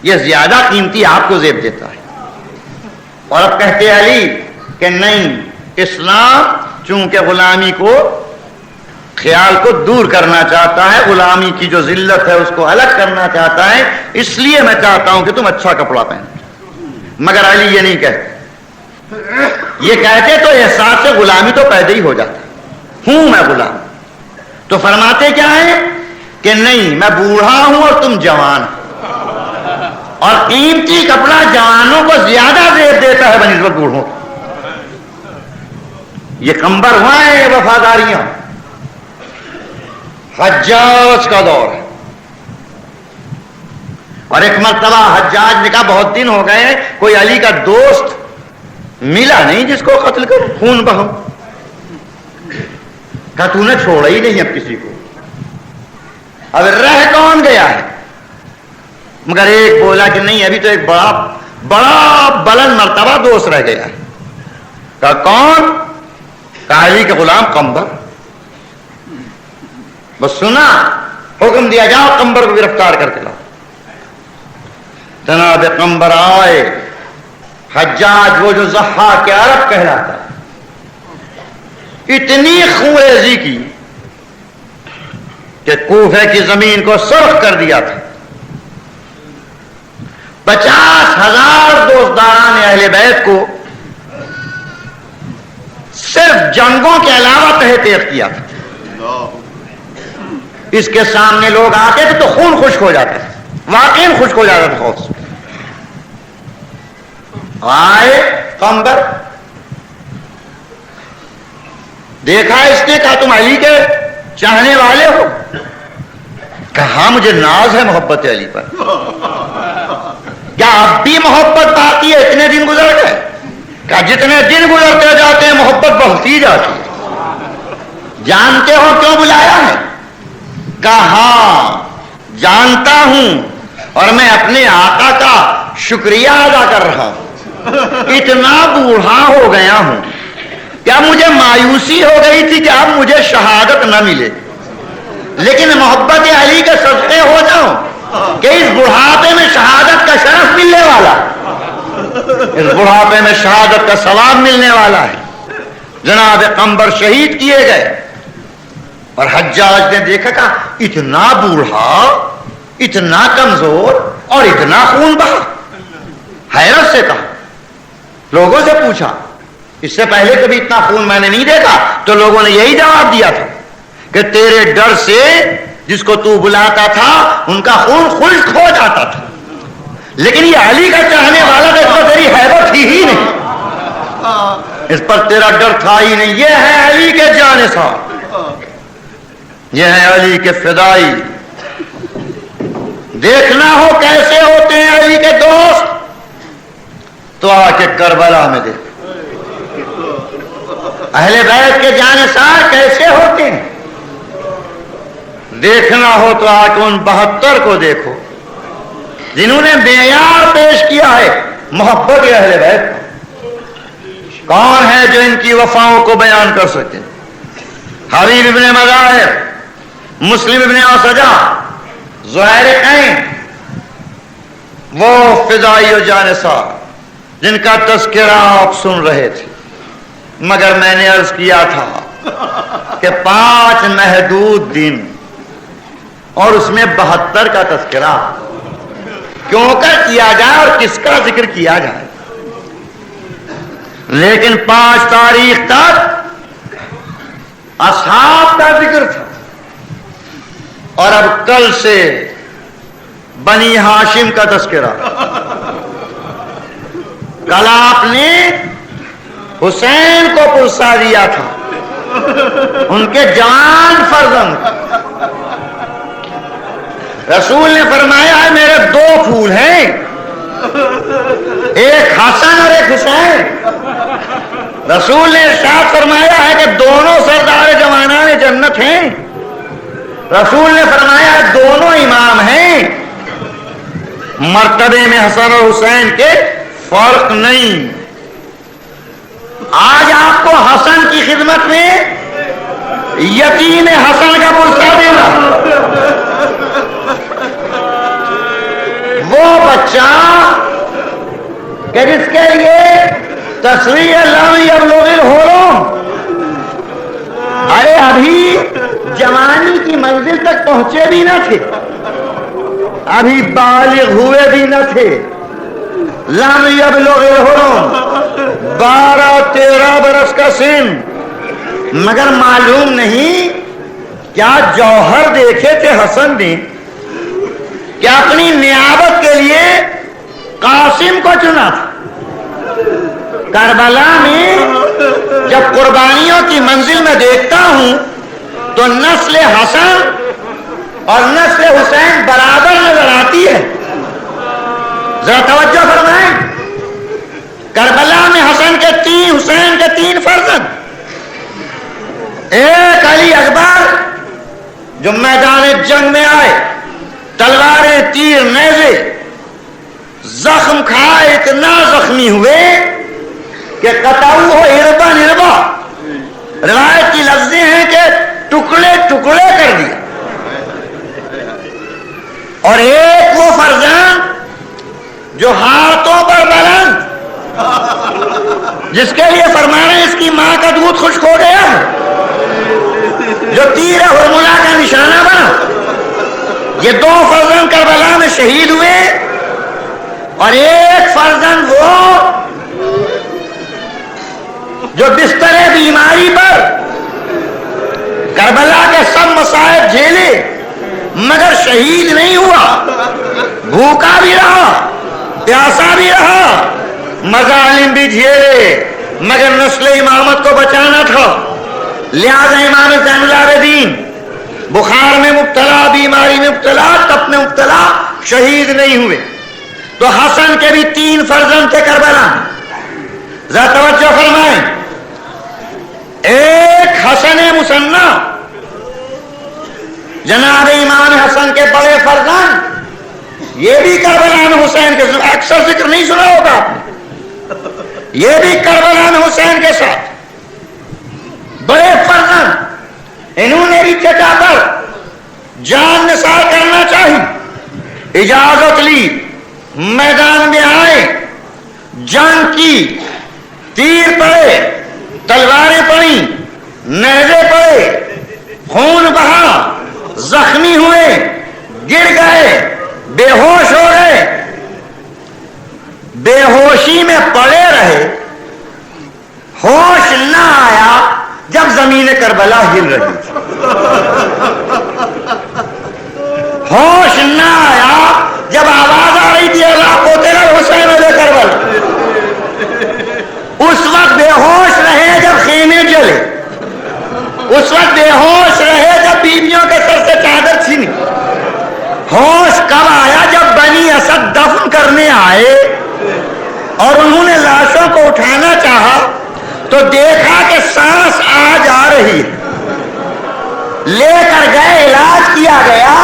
[SPEAKER 1] یہ زیادہ قیمتی آپ کو زیب دیتا ہے. اور اب کہتے علی کہ نہیں، اسلام چونکہ غلامی کو خیال کو دور کرنا چاہتا ہے، غلامی کی جو ذلت ہے اس کو الگ کرنا چاہتا ہے، اس لیے میں چاہتا ہوں کہ تم اچھا کپڑا پہنو. مگر علی یہ نہیں کہتے، یہ کہتے تو احساس سے غلامی تو پیدا ہی ہو جاتا، ہوں میں غلام. تو فرماتے کیا ہے کہ نہیں، میں بوڑھا ہوں اور تم جوان، اور قیمتی کپڑا جوانوں کو زیادہ زیب دیتا ہے بنسبت بوڑھوں. یہ قمبر ہوا ہے وفاداریاں. حجاج کا دور ہے، اور ایک مرتبہ حجاج نے کہا بہت دن ہو گئے کوئی علی کا دوست ملا نہیں جس کو قتل کروں، خون بہوں. کہا تو نے چھوڑا ہی نہیں اب کسی کو، اب رہ کون گیا ہے؟ مگر ایک بولا کہ نہیں، ابھی تو ایک بڑا بلند مرتبہ دوست رہ گیا ہے. کہا کون؟ کہا علی کا غلام قمبر. بس سنا، حکم دیا جاؤ قمبر کو گرفتار کر کے لاؤ. جناب قمبر آئے. حجاج وہ جو ضحاک عرب کہلاتا ہے، اتنی خوریزی کی کہ کوفے کی زمین کو سرخ کر دیا تھا. 50,000 دوستداران اہل بیت کو صرف جنگوں کے علاوہ تحت کیا تھا. اس کے سامنے لوگ آتے تھے تو خون خشک ہو جاتا تھا، واقعی خشک ہو جاتا تھا خوف سے. آئے قمبر، دیکھا اس نے، کہا تم علی کے چاہنے والے ہو؟ کہا مجھے ناز ہے محبت علی پر. کیا اب بھی محبت باقی ہے؟ اتنے دن گزر گئے. کہا جتنے دن گزرتے جاتے ہیں محبت بڑھتی جاتی ہے. جانتے ہو کیوں بلایا ہے؟ کہا ہاں جانتا ہوں، اور میں اپنے آقا کا شکریہ ادا کر رہا ہوں. اتنا بوڑھا ہو گیا ہوں، کیا مجھے مایوسی ہو گئی تھی کہ اب مجھے شہادت نہ ملے، لیکن محبت علی کے صدقے ہو جاؤں کہ اس بڑھاپے میں شہادت کا شرف ملنے والا، اس بڑھاپے میں شہادت کا ثواب ملنے والا ہے. جناب قمبر شہید کیے گئے. اور حجاج نے دیکھا کہ اتنا بوڑھا، اتنا کمزور اور اتنا خون بہا. حیرت سے کہا، لوگوں سے پوچھا اس سے پہلے کبھی اتنا خون میں نے نہیں دیکھا. تو لوگوں نے یہی جواب دیا تھا کہ تیرے ڈر سے جس کو تو بلاتا تھا ان کا خون خشک ہو جاتا تھا، لیکن یہ علی کا چاہنے والا تو اس پر تیری حیبت ہی نہیں، اس پر تیرا ڈر تھا ہی نہیں. یہ ہے علی کے جانثار، یہ ہے علی کے فدائی. دیکھنا ہو کیسے ہوتے ہیں علی کے دوست تو آ کے کربلا میں دیکھ. اہل بیت کے جانثار کیسے ہوتے ہیں؟ دیکھنا ہو تو آ کے ان 72 کو دیکھو جنہوں نے معیار پیش کیا ہے محبت اہل بیت. کون ہے جو ان کی وفاؤں کو بیان کر سکتے؟ حبیب ابن مظاہر، مسلم ابن اسجع، زہیر قین، وہ فدائی و جانثار جن کا تذکرہ آپ سن رہے تھے. مگر میں نے عرض کیا تھا کہ 5 محدود دن اور اس میں 72 کا تذکرہ کیوں کر کیا جائے اور کس کا ذکر کیا جائے. لیکن 5 تاریخ تک اصحاب کا ذکر تھا، اور اب کل سے بنی ہاشم کا تذکرہ. کل آپ نے حسین کو پرسا دیا تھا، ان کے جوان فرزند. رسول نے فرمایا ہے میرے 2 پھول ہیں، ایک حسن اور ایک حسین. رسول نے ارشاد فرمایا ہے کہ دونوں سردار جوانان جنت ہیں. رسول نے فرمایا دونوں امام ہیں، مرتبے میں حسن اور حسین کے فرق نہیں. آج آپ کو حسن کی خدمت میں یتیم حسن کا پرسہ دینا. وہ بچہ کہ جس کے لیے تصریح لم یبلغ الحلم، ارے ابھی جوانی کی منزل تک پہنچے بھی نہ تھے، ابھی بالغ ہوئے بھی نہ تھے. لم یبلغ الحلم، 12-13 برس کا سن، مگر معلوم نہیں کیا جوہر دیکھے تھے حسن نے کہ اپنی نیابت کے لیے قاسم کو چنا تھا. کربلا میں جب قربانیوں کی منزل میں دیکھتا ہوں تو نسل حسن اور نسل حسین برابر نظر آتی ہے. ذرا توجہ فرمائیں، کربلا میں حسن کے 3، حسین کے 3 فرزند. ایک علی اکبر جو میدان جنگ میں آئے، تلواریں، تیر، نیزے، زخم کھائے، اتنا زخمی ہوئے کہ قطعو ہو اربا نربا. روایت کی لفظیں ہیں کہ ٹکڑے ٹکڑے کر دیا. اور ایک وہ فرزند جو ہاتھوں پر بلند، جس کے لیے فرمانا ہے اس کی ماں کا دودھ خشک ہو گیا، جو تیر ہرملا کا نشانہ بنا. یہ 2 فرزند کربلا میں شہید ہوئے، اور ایک فرزند وہ جو بستر بیماری پر کربلا کے سب مصائب جھیلے مگر شہید نہیں ہوا، بھوکا بھی رہا، پیاسا بھی رہا، مظالم بھی جھیلے، مگر نسل امامت کو بچانا تھا. لہذا امام زین العابدین بخار میں مبتلا، بیماری میں مبتلا، تپ میں مبتلا، شہید نہیں ہوئے. تو حسن کے بھی 3 فرزند تھے کربلا میں. ذرا توجہ فرمائیں، ایک حسن مثنی جناب امام حسن کے بڑے فرزند، یہ بھی کربلا میں حسین کے اکثر ذکر نہیں سنا ہوگا آپ نے، یہ بھی کربلا میں حسین کے ساتھ بڑے فرزند. انہوں نے بھی چچا پر جان نثار کرنا چاہی، اجازت لی، میدان میں آئے، جنگ کی، تیر پڑے، تلواریں پڑی، نیزے پڑے، خون بہا، زخمی ہوئے، گر گئے، بے ہوش ہو گئے. بے ہوشی میں پڑے رہے، ہوش نہ آیا جب زمین کربلا ہل رہی تھی. ہوش نہ آیا جب آواز آ رہی تھی اللہ قتل الحسین علیہ کربلا. اس وقت بے ہوش رہے جب خیمے جلے، اس وقت بے ہوش رہے جب بیویوں کے سر سے چادر چھینی. ہوش کب آیا جب بنی اسد دفن کرنے آئے اور انہوں نے لاشوں کو اٹھانا چاہا تو دیکھا کہ سانس آ جا رہی ہے. لے کر گئے، علاج کیا گیا،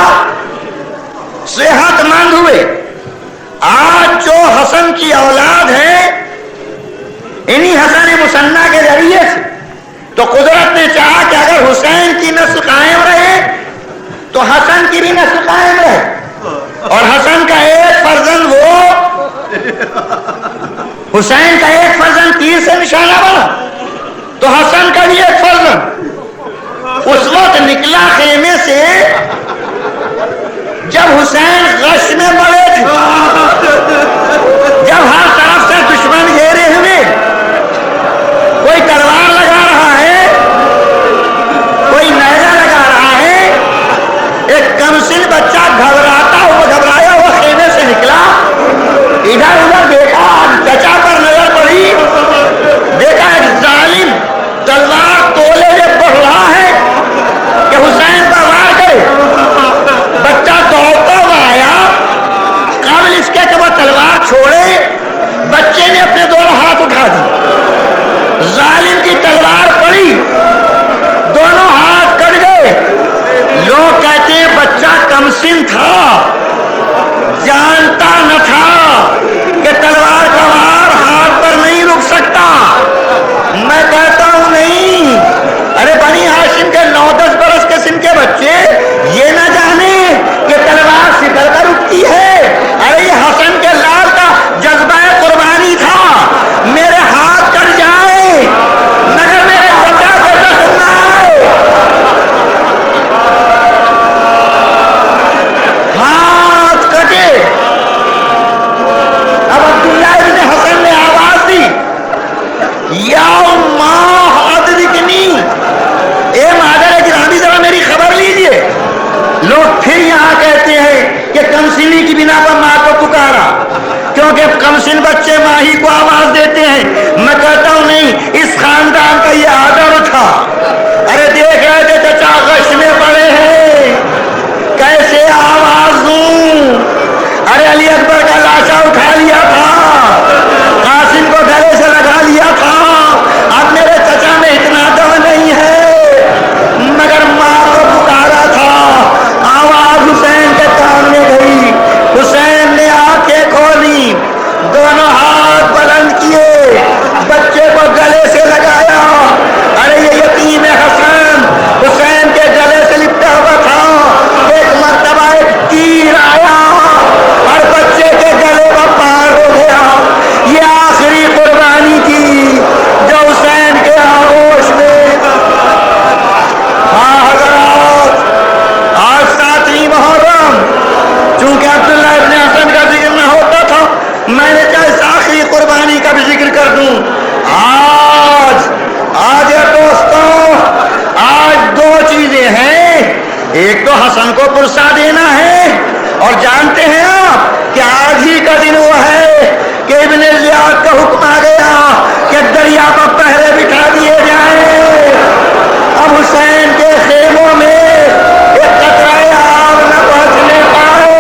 [SPEAKER 1] صحت مند ہوئے. آج جو حسن کی اولاد ہے، انہی حسن مثنی کے ذریعے سے تو قدرت نے چاہا کہ اگر حسین کی نسل قائم رہے تو حسن کی بھی نسل قائم رہے. اور حسن کا ایک فرزند وہ، حسین کا ایک فرزند تیر سے نشانہ بنا، تو حسن کا بھی ایک فرزند اس وقت نکلا خیمے سے جب حسین غش میں پڑے تھے، جب ہر طرف سے دشمن گھیرے ہوئے، کوئی تلوار لگا رہا ہے، کوئی نیزہ لگا رہا ہے. ایک کمسن بچہ گھبرایا ہوا خیمے سے نکلا، ادھر ادھر دیکھا، چچا پر نظر پڑی، دیکھا ایک ظالم تلوار تولے سے بڑھ رہا ہے کہ حسین پر وار کرے. بچہ دوڑتا ہوا آیا، قبل اس کے کہ وہ تلوار چھوڑے محسن تھا، جانتا نہ تھا کہ تلوار کا وار ہاتھ پر نہیں رک سکتا. میں کہتا ہوں نہیں، ارے بنی ہاشم کے 9-10 برس کے سن کے بچے یہ نہ جانے کہ تلوار سکڑ کر رکتی ہے. ارے یہ حسن کے لال کا جذبہ قربانی تھا. میرے ہاتھ کٹ جائے مگر میرے بچہ کو زخم نہ آئے. ہاتھ کٹے. اب عبداللہ ابن حسن نے آواز دی، یا ماں ادرکنی، اے مادر گرامی ذرا میری خبر لیجئے. لوگ پھر یہاں کہتے ہیں کہ کمسنی کی بنا پر ماں کو پکارا کیونکہ کمسن بچے ماں ہی کو آواز دیتے ہیں. میں کہتا ہوں نہیں، اس خاندان کا یہ آدر تھا. ارے دیکھ رہے تھے چچا غش میں پڑے ہیں، کیسے آواز دوں. ارے علی اکبر کا لاشا اٹھا لیا تھا، قاسم کو گلے سے لگا لیا تھا. اب میرے چچا میں اتنا دم نہیں ہے مگر ماں کو پکارا تھا. آواز حسین کے کان میں گئی. حسین نے آنکھیں کھولی، دونوں ہاتھ بلند کیے، بچے کو گلے سے لگایا. ارے یہ یتیم حسن حسین کے گلے سے لپٹا ہوا تھا. ایک مرتبہ ایک تیر آیا اور بچے کے گلے کو پار ہو گیا. یہ آخری قربانی تھی جو حسین کے آغوش میں. ہاں حضرات، آج 7ویں محرم، چونکہ عبداللہ ابن حسن کا ذکر نہ ہوتا تھا، میں نے کہا اس آخری قربانی کا بھی ذکر کر دوں. آج دوستوں، آج 2 چیزیں ہیں. ایک تو حسن کو پرسا دینا ہے، اور جانتے ہیں آپ کہ آج ہی کا دن وہ ہے کہ ابن زیاد کا حکم آ گیا کہ دریا پر پہرے بٹھا دیے جائیں. اب حسین کے خیموں میں ایک قطرہ آب نہ پہنچنے پائے.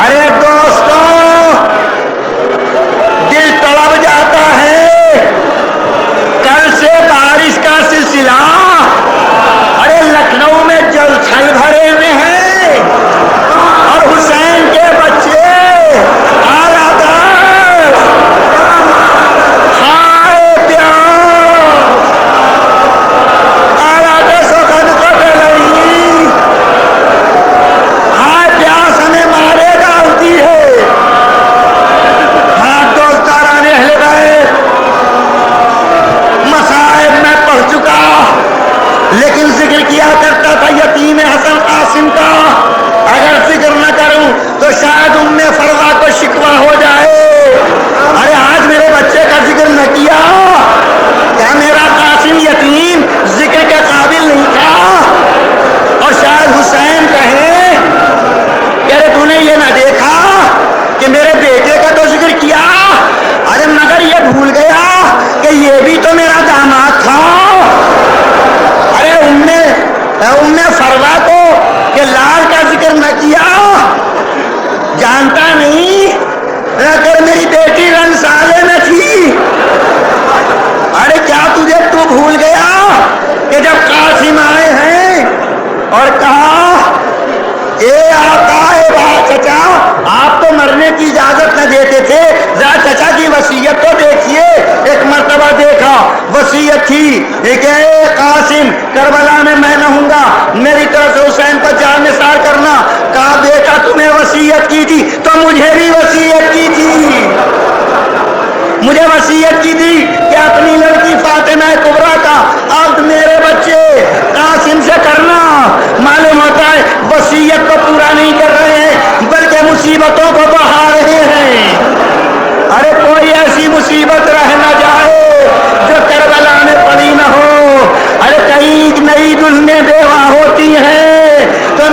[SPEAKER 1] ارے دوستوں، دل تڑپ جاتا ہے. کل سے بارش کا سلسلہ، ارے لکھنؤ میں جل تھل بھرے ہوئے ہیں اور حسین کے بچے اعلیٰ دست کھائے پیاس، اعلیٰ دست وقت کٹ لئی. ہائے پیاس ہمیں مارے گا ہوتی ہے. ہاں دوستاران اہل بیت، مصائب میں پڑھ چکا لیکن ذکر کیا کرتا تھا یتیم حسن قاسم کا. اگر ذکر نہ کروں تو شاید ام فروا کو شکوہ ہو جائے. ارے آج میرے بچے کا ذکر نہ کیا، کیا میرا قاسم یتیم ذکر کے قابل نہیں تھا؟ اور شاید حسین کہے کہ تو نے یہ نہ دیکھا کہ میرے بیٹے کا تو ذکر کیا، ارے مگر یہ بھول گیا کہ یہ بھی تو میرا داماد تھا. ارے ام فروا کو کہ لال کا ذکر نہ کیا، جانتا نہیں اگر میری بیٹی رنسالے میں تھی. ارے کیا تو بھول گیا کہ جب قاسم آئے ہیں اور کہا اے آقا اے با چچا، آپ تو مرنے کی اجازت نہ دیتے تھے، ذرا چچا کی وصیت تو دیکھیے. ایک مرتبہ دیکھا، وصیت تھی کہ اے قاسم کربلا میں میں نہ ہوں گا، میری طرف سے حسین کو جان نثار کرنا. کہا بیٹا تمہیں وصیت کی تھی تو مجھے بھی وصیت کی تھی. مجھے وصیت کی تھی کہ اپنی لڑکی فاطمہ کبریٰ کا عقد میرے بچے قاسم سے کرنا. معلوم ہوتا ہے وصیت کو پورا نہیں کر رہے ہیں بلکہ مصیبتوں کو بڑھا رہے ہیں. ارے کوئی ایسی مصیبت رہ نہ جائے جو کربلا میں پڑی نہ ہو. ارے کہیں نئی دلہنیں بیوہ ہوتی ہیں تو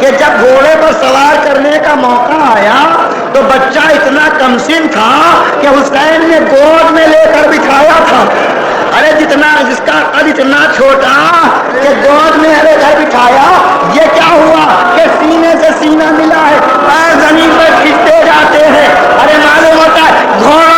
[SPEAKER 1] کہ جب گھوڑے پر سوار کرنے کا موقع آیا تو بچہ اتنا کمسن تھا کہ حسین نے گود میں لے کر بٹھایا تھا. ارے جس کا قد اتنا چھوٹا کہ گود میں لے کر بٹھایا، یہ کیا ہوا کہ سینے سے سینہ ملا ہے، پیر زمین پر کھستے جاتے ہیں. ارے معلوم ہوتا ہے گھوڑا